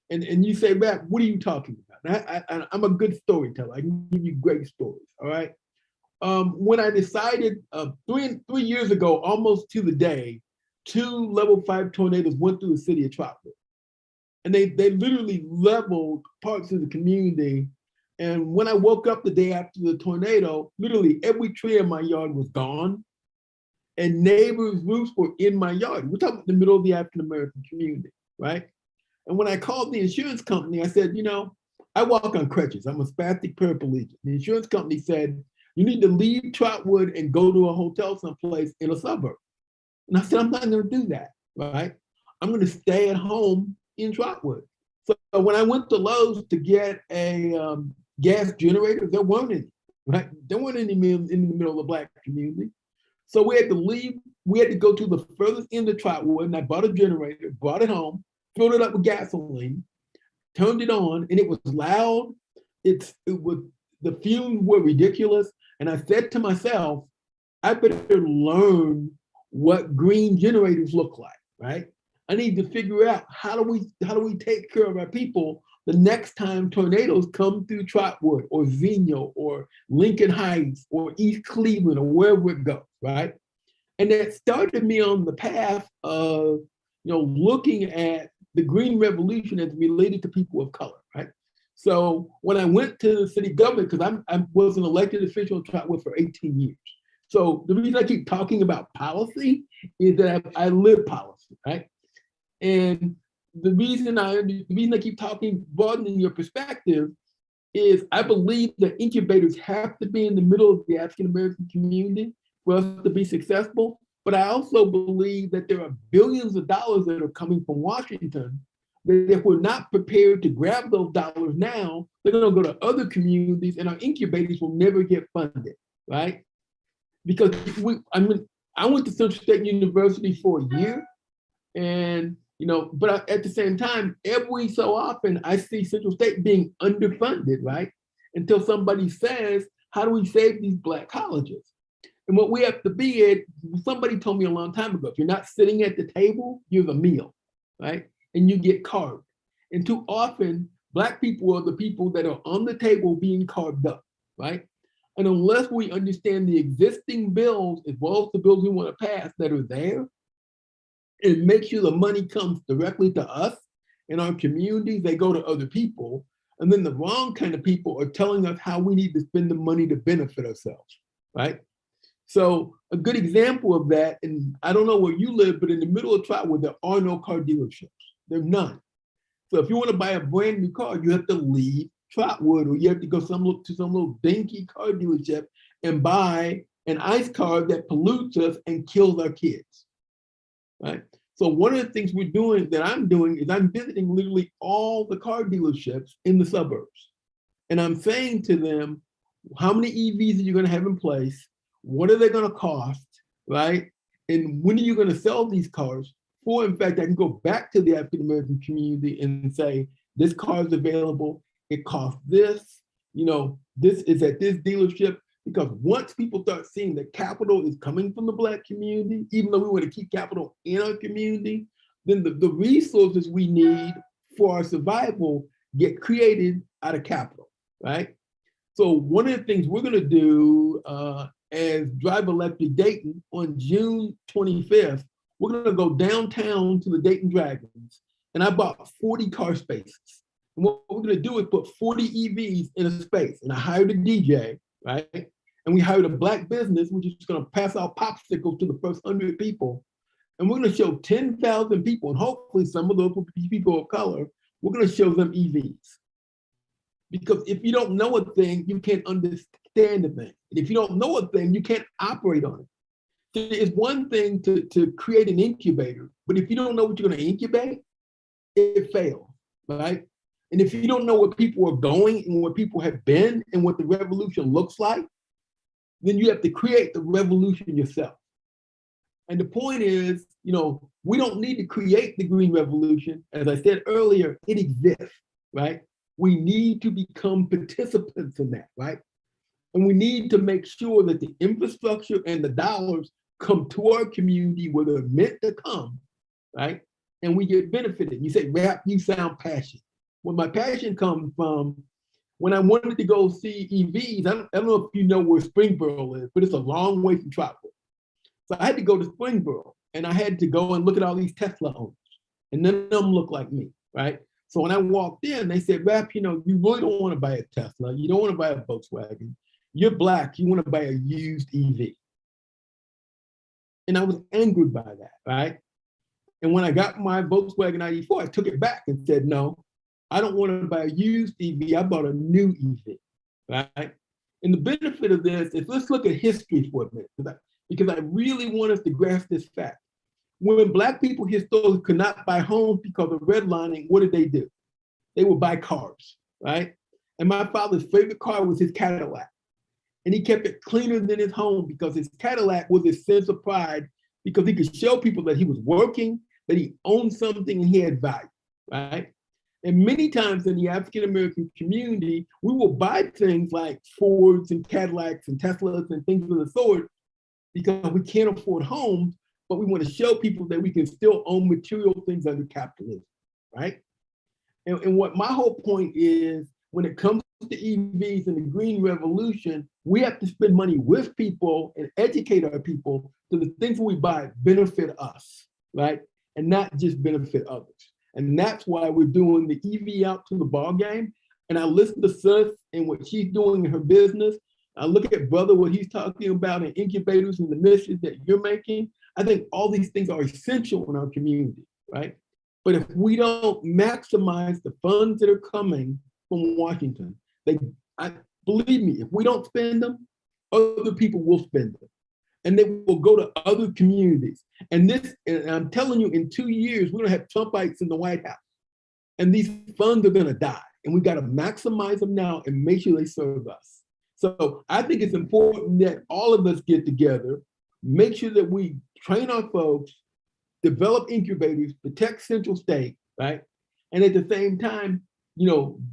And you say, Matt, what are you talking about? I'm a good storyteller. I can give you great stories. All right. When I decided 3 years ago, almost to the day, 2 level 5 tornadoes went through the city of Trotwood. And they literally leveled parts of the community. And when I woke up the day after the tornado, literally every tree in my yard was gone. And neighbors' roofs were in my yard. We're talking about the middle of the African-American community, right? And when I called the insurance company, I said, I walk on crutches. I'm a spastic paraplegic. The insurance company said, you need to leave Trotwood and go to a hotel someplace in a suburb. And I said, I'm not going to do that, right? I'm going to stay at home in Trotwood. So when I went to Lowe's to get a gas generator, there weren't any, right? There weren't any in the middle of the Black community. So we had to leave. We had to go to the furthest end of Trotwood, and I bought a generator, brought it home, filled it up with gasoline, turned it on, and it was loud. The fumes were ridiculous. And I said to myself, I better learn what green generators look like, right? I need to figure out how do we take care of our people the next time tornadoes come through Trotwood or Xenia or Lincoln Heights or East Cleveland or wherever it goes, right? And that started me on the path of, looking at the green revolution as related to people of color, right? So when I went to the city government, because I was an elected official in Trotwood for 18 years. So the reason I keep talking about policy is that I live policy, right? And the reason I keep talking, broadening your perspective, is I believe that incubators have to be in the middle of the African American community for us to be successful. But I also believe that there are billions of dollars that are coming from Washington that if we're not prepared to grab those dollars now, they're going to go to other communities and our incubators will never get funded, right? Because I went to Central State University for a year, and but at the same time, every so often I see Central State being underfunded, right? Until somebody says, how do we save these Black colleges? And what we have to be at, somebody told me a long time ago, if you're not sitting at the table, you're the meal, right? And you get carved. And too often, Black people are the people that are on the table being carved up, right? And unless we understand the existing bills as well as the bills we want to pass that are there, and make sure the money comes directly to us in our communities, they go to other people. And then the wrong kind of people are telling us how we need to spend the money to benefit ourselves, right? So a good example of that, and I don't know where you live, but in the middle of Trotwood, there are no car dealerships. There are none. So if you want to buy a brand new car, you have to leave Trotwood, or you have to go to some little dinky car dealership and buy an ICE car that pollutes us and kills our kids, right? So one of the things I'm doing is I'm visiting literally all the car dealerships in the suburbs. And I'm saying to them, how many EVs are you going to have in place? What are they going to cost, right? And when are you going to sell these cars? For, in fact, I can go back to the African American community and say, this car is available. It costs this, this is at this dealership. Because once people start seeing that capital is coming from the Black community, even though we want to keep capital in our community, then the resources we need for our survival get created out of capital, right? So one of the things we're going to do as Drive Electric Dayton on June 25th, we're going to go downtown to the Dayton Dragons. And I bought 40 car spaces. And what we're going to do is put 40 EVs in a space. And I hired a DJ, right? And we hired a Black business, which is going to pass out popsicles to the first 100 people. And we're going to show 10,000 people, and hopefully some of those will be people of color. We're going to show them EVs. Because if you don't know a thing, you can't understand a thing. And if you don't know a thing, you can't operate on it. So it's one thing to create an incubator, but if you don't know what you're going to incubate, it fails, right? And if you don't know where people are going and where people have been and what the revolution looks like, then you have to create the revolution yourself. And the point is, we don't need to create the green revolution. As I said earlier, it exists, right? We need to become participants in that, right? And we need to make sure that the infrastructure and the dollars come to our community where they're meant to come, right? And we get benefited. You say, Rap, you sound passionate. Well, my passion comes from when I wanted to go see EVs. I don't know if you know where Springboro is, but it's a long way from Trotwood. So I had to go to Springboro, and I had to go and look at all these Tesla owners, and none of them look like me, right? So when I walked in, they said, Rap, you really don't want to buy a Tesla. You don't want to buy a Volkswagen. You're Black. You want to buy a used EV. And I was angered by that, right? And when I got my Volkswagen ID4, I took it back and said, no, I don't want to buy a used EV. I bought a new EV, right? And the benefit of this is, let's look at history for a minute, because I really want us to grasp this fact. When Black people historically could not buy homes because of redlining, what did they do? They would buy cars, right? And my father's favorite car was his Cadillac. And he kept it cleaner than his home because his Cadillac was his sense of pride, because he could show people that he was working, that he owned something, and he had value, right? And many times in the African American community, we will buy things like Fords and Cadillacs and Teslas and things of the sort because we can't afford homes, but we want to show people that we can still own material things under capitalism, right? And what my whole point is, when it comes to EVs and the green revolution, we have to spend money with people and educate our people so the things we buy benefit us, right? And not just benefit others. And that's why we're doing the EV out to the ball game. And I listen to Sus and what she's doing in her business. I look at Brother, what he's talking about in incubators and the missions that you're making. I think all these things are essential in our community, right? But if we don't maximize the funds that are coming from Washington, believe me, if we don't spend them, other people will spend them. And they will go to other communities. And I'm telling you, in 2 years, we're gonna have Trumpites in the White House. And these funds are gonna die. And we gotta maximize them now and make sure they serve us. So I think it's important that all of us get together, make sure that we train our folks, develop incubators, protect Central State, right? And at the same time,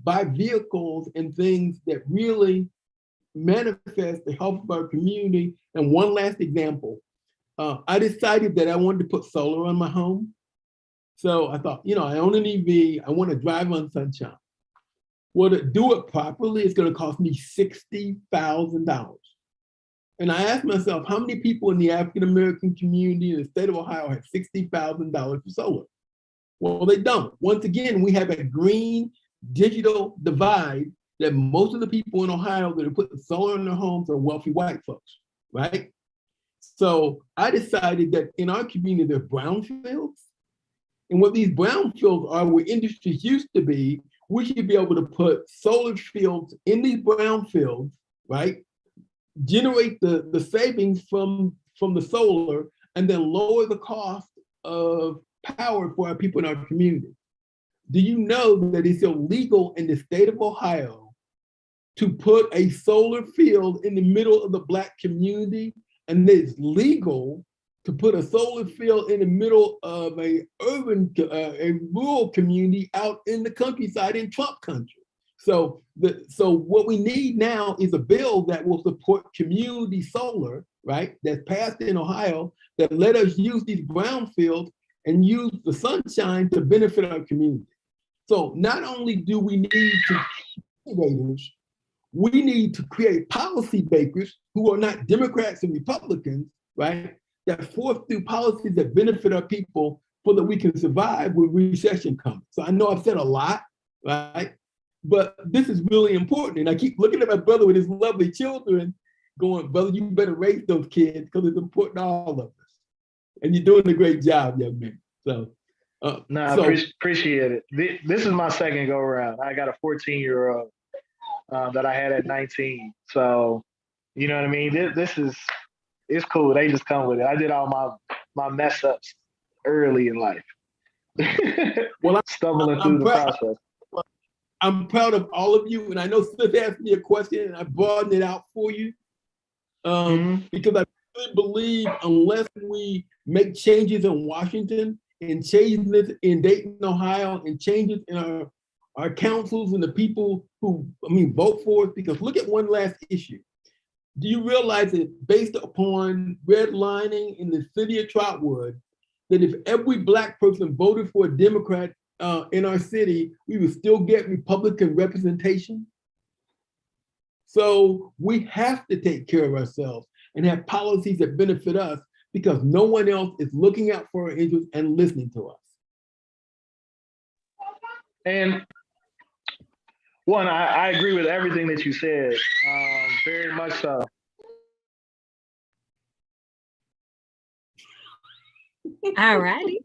buy vehicles and things that really manifest the health of our community. And one last example, I decided that I wanted to put solar on my home. So I thought, I own an EV, I want to drive on sunshine. Well, to do it properly, it's going to cost me $60,000. And I asked myself, how many people in the African American community in the state of Ohio have $60,000 for solar? Well, they don't. Once again, we have a green digital divide that most of the people in Ohio that are putting solar in their homes are wealthy white folks, right? So I decided that in our community, there are brownfields. And what these brownfields are, where industries used to be, we should be able to put solar fields in these brownfields, right? Generate the savings from the solar and then lower the cost of power for our people in our community. Do you know that it's illegal in the state of Ohio to put a solar field in the middle of the Black community, and it's legal to put a solar field in the middle of a rural community out in the countryside in Trump country? So what we need now is a bill that will support community solar, right? That's passed in Ohio that let us use these brownfields and use the sunshine to benefit our community. So not only do we need to innovators, we need to create policy makers who are not Democrats and Republicans, right? That force through policies that benefit our people so that we can survive when recession comes. So I know I've said a lot, right? But this is really important. And I keep looking at my brother with his lovely children going, brother, you better raise those kids because it's important to all of us. And you're doing a great job, young man. So, appreciate it. This is my second go around. I got a 14-year-old that I had at 19. So, you know what I mean? It's cool. They just come with it. I did all my mess ups early in life. Well, stumbling through the process. I'm proud of all of you. And I know Smith asked me a question and I broadened it out for you. Because I really believe unless we make changes in Washington and changes in Dayton, Ohio, and changes in our councils and the people who, vote for us, because look at one last issue. Do you realize that based upon redlining in the city of Trotwood, that if every Black person voted for a Democrat in our city, we would still get Republican representation? So we have to take care of ourselves and have policies that benefit us because no one else is looking out for our interests and listening to us. And one, I agree with everything that you said, very much so. All righty.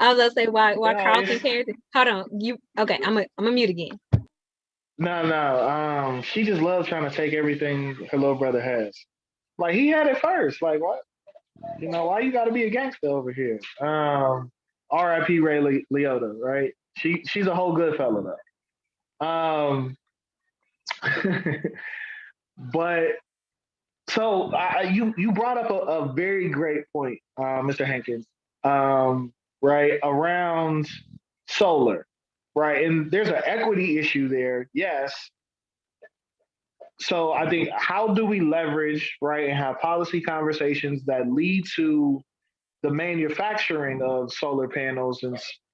I was gonna say why Carlton cares. Hold on, okay? I'm a mute again. No. She just loves trying to take everything her little brother has. Like he had it first. Like what? Why you got to be a gangster over here? R.I.P. Ray Liotta, right? She's a whole good fella though. But so you brought up a very great point, Mr. Hankins, right, around solar. right? And there's an equity issue there, yes. So I think, how do we leverage, right, and have policy conversations that lead to the manufacturing of solar panels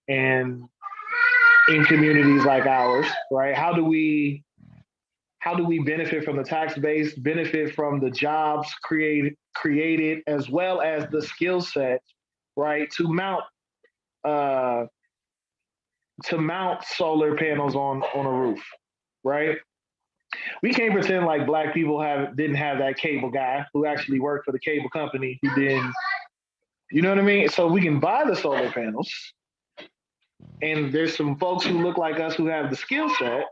and in communities like ours, right? How do we benefit from the tax base, benefit from the jobs created, as well as the skill set, right, to mount solar panels on a roof, right? We can't pretend like Black people didn't have that cable guy who actually worked for the cable company who didn't, you know what I mean? So we can buy the solar panels, and there's some folks who look like us who have the skill set,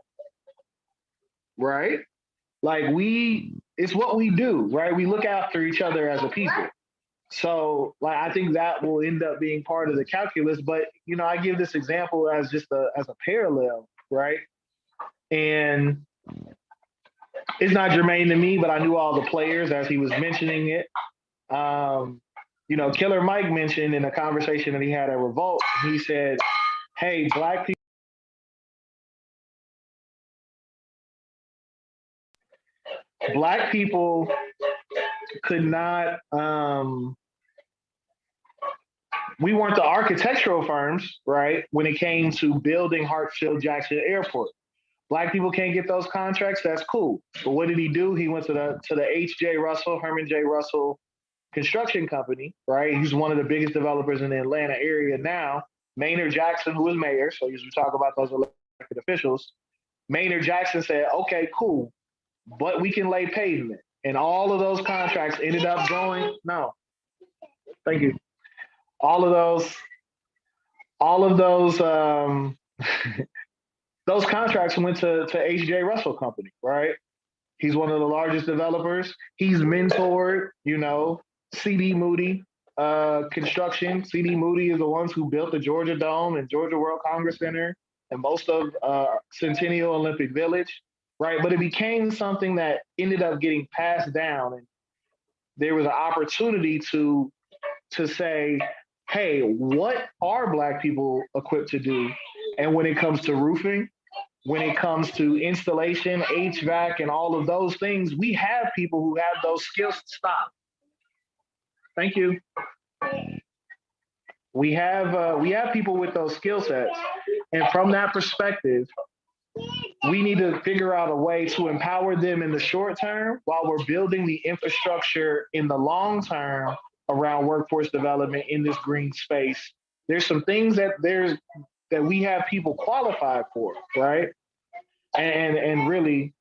right? Like it's what we do, right? We look after each other as a people. So like, I think that will end up being part of the calculus. But, I give this example as just as a parallel, right? And it's not germane to me, but I knew all the players as he was mentioning it. Killer Mike mentioned in a conversation that he had at Revolt, he said, hey, Black people could not, we weren't the architectural firms, right, when it came to building Hartsfield-Jackson Airport. Black people can't get those contracts, that's cool. But what did he do? He went to the Herman J. Russell construction company, right? He's one of the biggest developers in the Atlanta area now. Maynard Jackson, who was mayor, so as we talk about those elected officials, Maynard Jackson said, okay, cool, but we can lay pavement. And all of those contracts ended up going, no, thank you. All of those those contracts went to H.J. Russell Company, right? He's one of the largest developers. He's mentored, C.D. Moody construction. C.D. Moody is the ones who built the Georgia Dome and Georgia World Congress Center and most of Centennial Olympic Village, right? But it became something that ended up getting passed down. And there was an opportunity to say, hey, what are Black people equipped to do? And when it comes to roofing, when it comes to installation, HVAC, and all of those things, we have people who have those skills. Stop. Thank you. We have people with those skill sets. And from that perspective, we need to figure out a way to empower them in the short term while we're building the infrastructure in the long term around workforce development in this green space. There's some things that we have people qualified for, right? And really,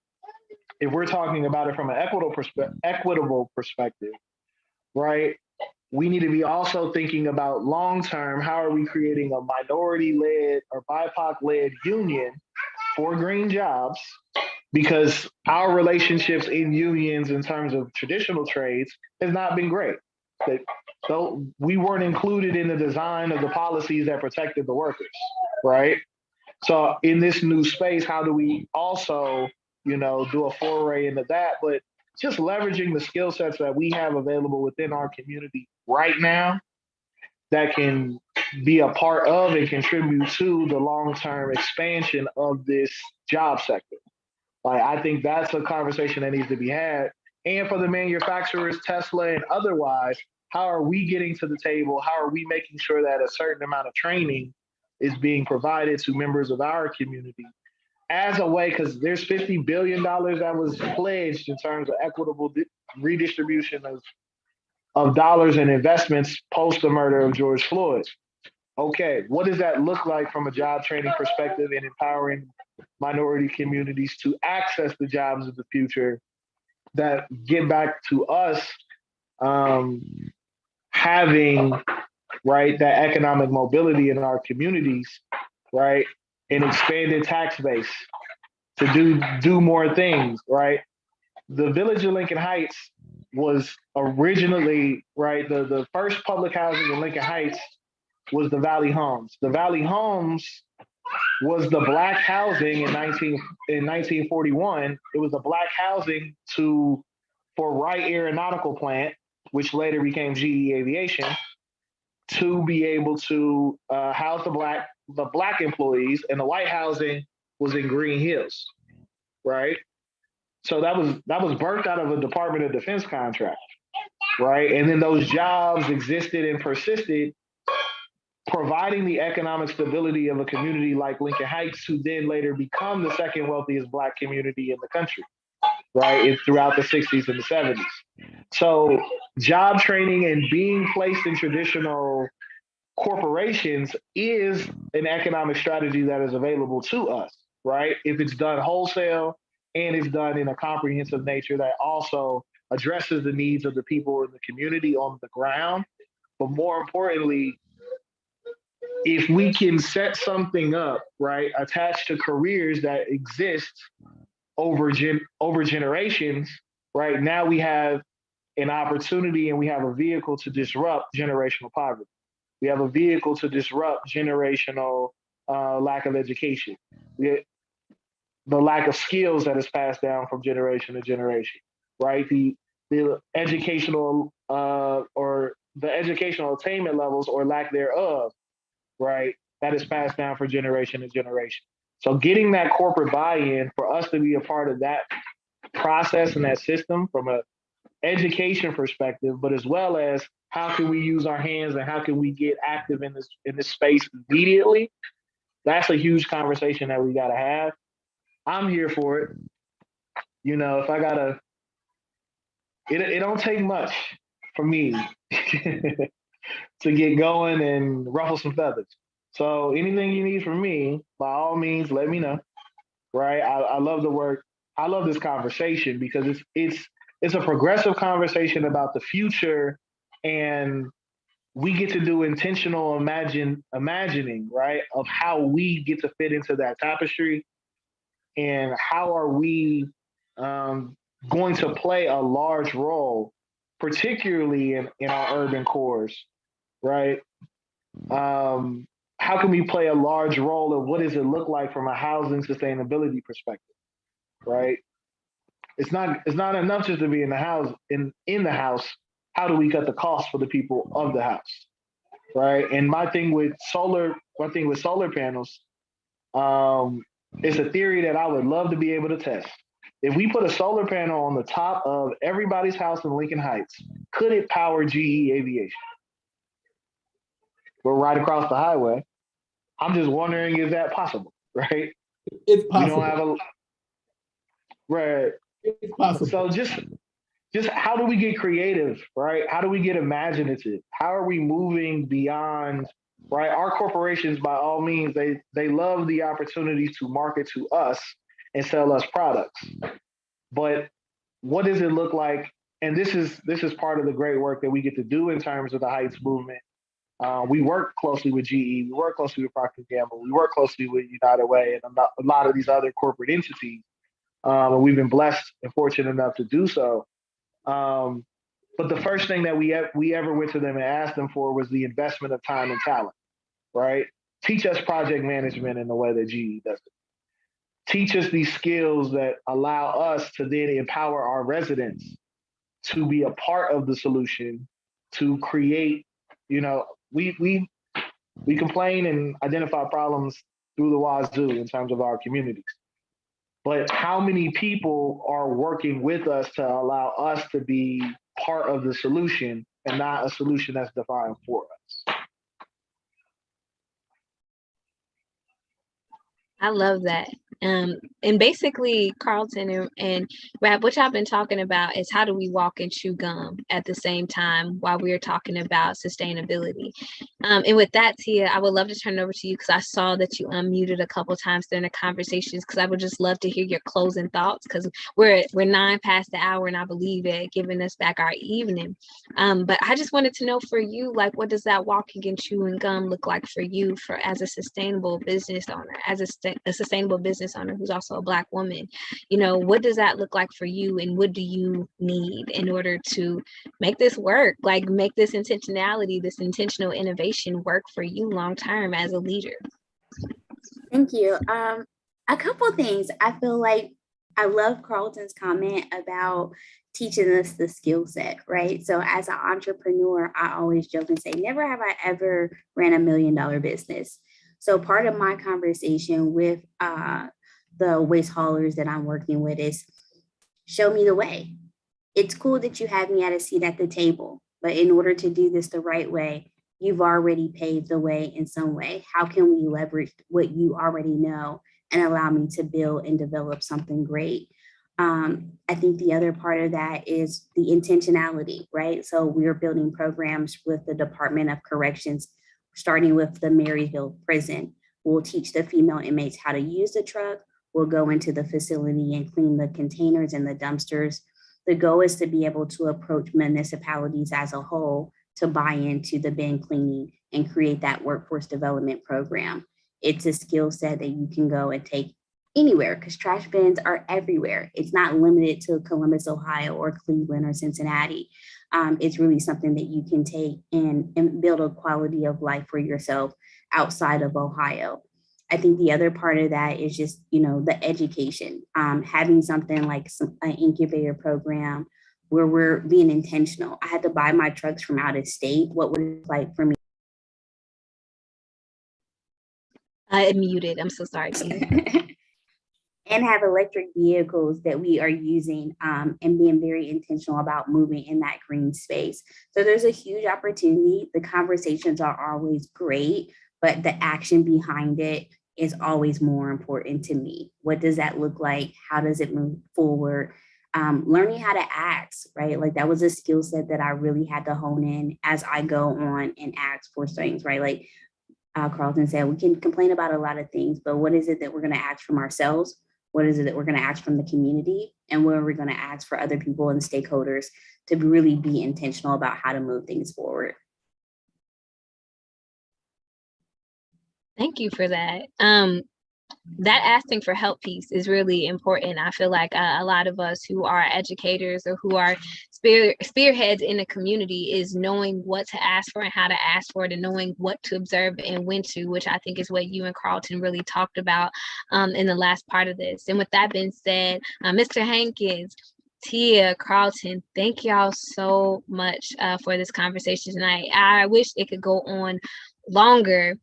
if we're talking about it from an equitable perspective, right? We need to be also thinking about long-term, how are we creating a minority-led or BIPOC-led union for green jobs? Because our relationships in unions in terms of traditional trades has not been great. So we weren't included in the design of the policies that protected the workers, right? So in this new space, how do we also, do a foray into that? But just leveraging the skill sets that we have available within our community right now that can be a part of and contribute to the long-term expansion of this job sector. Like, I think that's a conversation that needs to be had. And for the manufacturers, Tesla and otherwise, how are we getting to the table? How are we making sure that a certain amount of training is being provided to members of our community as a way, because there's $50 billion that was pledged in terms of equitable redistribution of dollars and investments post the murder of George Floyd. Okay, what does that look like from a job training perspective and empowering minority communities to access the jobs of the future that get back to us having, right, that economic mobility in our communities, right, an expanded tax base to do more things, right? The village of Lincoln Heights was originally, right, the first public housing in Lincoln Heights was the Valley Homes. The Valley Homes was the Black housing in 1941. It was a Black housing for Wright Aeronautical Plant, which later became GE Aviation, to be able to house the Black the Black employees, and the white housing was in Green Hills, right? So that was birthed out of a Department of Defense contract, right? And then those jobs existed and persisted, providing the economic stability of a community like Lincoln Heights, who then later become the second wealthiest Black community in the country, right? Throughout the 60s and the 70s. So job training and being placed in traditional corporations is an economic strategy that is available to us, right? If it's done wholesale and it's done in a comprehensive nature that also addresses the needs of the people in the community on the ground. But more importantly, if we can set something up, right, attached to careers that exist over generations, right, now we have an opportunity and we have a vehicle to disrupt generational poverty. We have a vehicle to disrupt generational lack of education, the lack of skills that is passed down from generation to generation, right? The educational or the educational attainment levels or lack thereof, right, that is passed down from generation to generation. So getting that corporate buy-in for us to be a part of that process and that system from a education perspective, but as well as how can we use our hands and how can we get active in this space immediately? That's a huge conversation that we got to have. I'm here for it. You know, if I gotta, it don't take much for me to get going and ruffle some feathers. So anything you need from me, by all means, let me know. Right? I love the work. I love this conversation because it's a progressive conversation about the future, and we get to do intentional imagining, right, of how we get to fit into that tapestry, and how are we going to play a large role, particularly in our urban cores, right? How can we play a large role of what does it look like from a housing sustainability perspective, right? It's not enough just to be in the house. In the house, how do we cut the cost for the people of the house, right? And my thing with solar panels, it's a theory that I would love to be able to test. If we put a solar panel on the top of everybody's house in Lincoln Heights, could it power GE Aviation? We're right across the highway. I'm just wondering, is that possible, right? It's possible. We don't have a right. It's possible. So just how do we get creative, right? How do we get imaginative? How are we moving beyond, right? Our corporations, by all means, they love the opportunity to market to us and sell us products. But what does it look like? And this is part of the great work that we get to do in terms of the Heights movement. We work closely with GE, we work closely with Procter & Gamble, we work closely with United Way and a lot of these other corporate entities. And we've been blessed and fortunate enough to do so. But the first thing that we ever went to them and asked them for was the investment of time and talent, right? Teach us project management in the way that GE does it. Teach us these skills that allow us to then empower our residents to be a part of the solution, to create, you know, we complain and identify problems through the wazoo in terms of our communities. But how many people are working with us to allow us to be part of the solution and not a solution that's defined for us? I love that. And basically, Carlton and Rav, what y'all been talking about is how do we walk and chew gum at the same time while we're talking about sustainability. And with that, Tia, I would love to turn it over to you because I saw that you unmuted a couple times during the conversations, because I would just love to hear your closing thoughts, because we're 9 past the hour and I believe it giving us back our evening. But I just wanted to know for you, like, what does that walking and chewing gum look like for you as a sustainable business owner, as a sustainable business owner who's also a Black woman? You know, what does that look like for you, and what do you need in order to make this work, like make this intentionality, this intentional innovation work for you long term as a leader? Thank you. A couple things. I feel like I love Carlton's comment about teaching us the skill set, right? So as an entrepreneur, I always joke and say, never have I ever ran $1 million business. So part of my conversation with the waste haulers that I'm working with is show me the way. It's cool that you have me at a seat at the table, but in order to do this the right way, you've already paved the way in some way. How can we leverage what you already know and allow me to build and develop something great? I think the other part of that is the intentionality, right? So we're building programs with the Department of Corrections, starting with the Marysville prison. We'll teach the female inmates how to use the truck. We'll go into the facility and clean the containers and the dumpsters. The goal is to be able to approach municipalities as a whole to buy into the bin cleaning and create that workforce development program. It's a skill set that you can go and take anywhere because trash bins are everywhere. It's not limited to Columbus, Ohio, or Cleveland or Cincinnati. It's really something that you can take and build a quality of life for yourself outside of Ohio. I think the other part of that is just, the education, having something like an incubator program where we're being intentional. I had to buy my trucks from out of state. What would it like for me? I'm muted. I'm so sorry. And have electric vehicles that we are using and being very intentional about moving in that green space. So there's a huge opportunity. The conversations are always great, but the action behind it is always more important to me. What does that look like? How does it move forward? Learning how to ask, right? Like that was a skill set that I really had to hone in as I go on and ask for things, right? Like Carlton said, we can complain about a lot of things, but what is it that we're going to ask from ourselves? What is it that we're going to ask from the community? And what are we going to ask for other people and stakeholders to really be intentional about how to move things forward? Thank you for that. That asking for help piece is really important. I feel like a lot of us who are educators or who are spearheads in the community is knowing what to ask for and how to ask for it and knowing what to observe and when to, which I think is what you and Carlton really talked about in the last part of this. And with that being said, Mr. Hankins, Tia, Carlton, thank y'all so much for this conversation tonight. I wish it could go on longer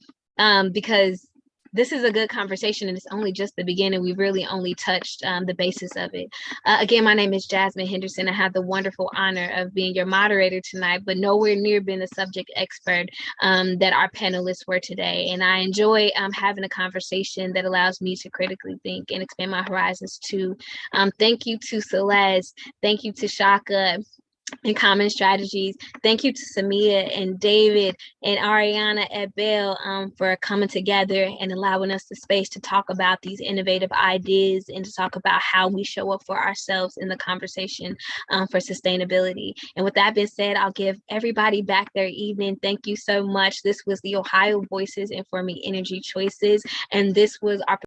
because this is a good conversation and it's only just the beginning. We've really only touched the basis of it. Again, my name is Jasmine Henderson. I have the wonderful honor of being your moderator tonight, but nowhere near being the subject expert that our panelists were today. And I enjoy having a conversation that allows me to critically think and expand my horizons too. Thank you to Celeste. Thank you to Shaka and CommEN Strategies. Thank you to Samia and David and Ariana at Bell for coming together and allowing us the space to talk about these innovative ideas and to talk about how we show up for ourselves in the conversation for sustainability. And with that being said, I'll give everybody back their evening. Thank you so much. This was the Ohio Voices Informing Energy Choices, and this was our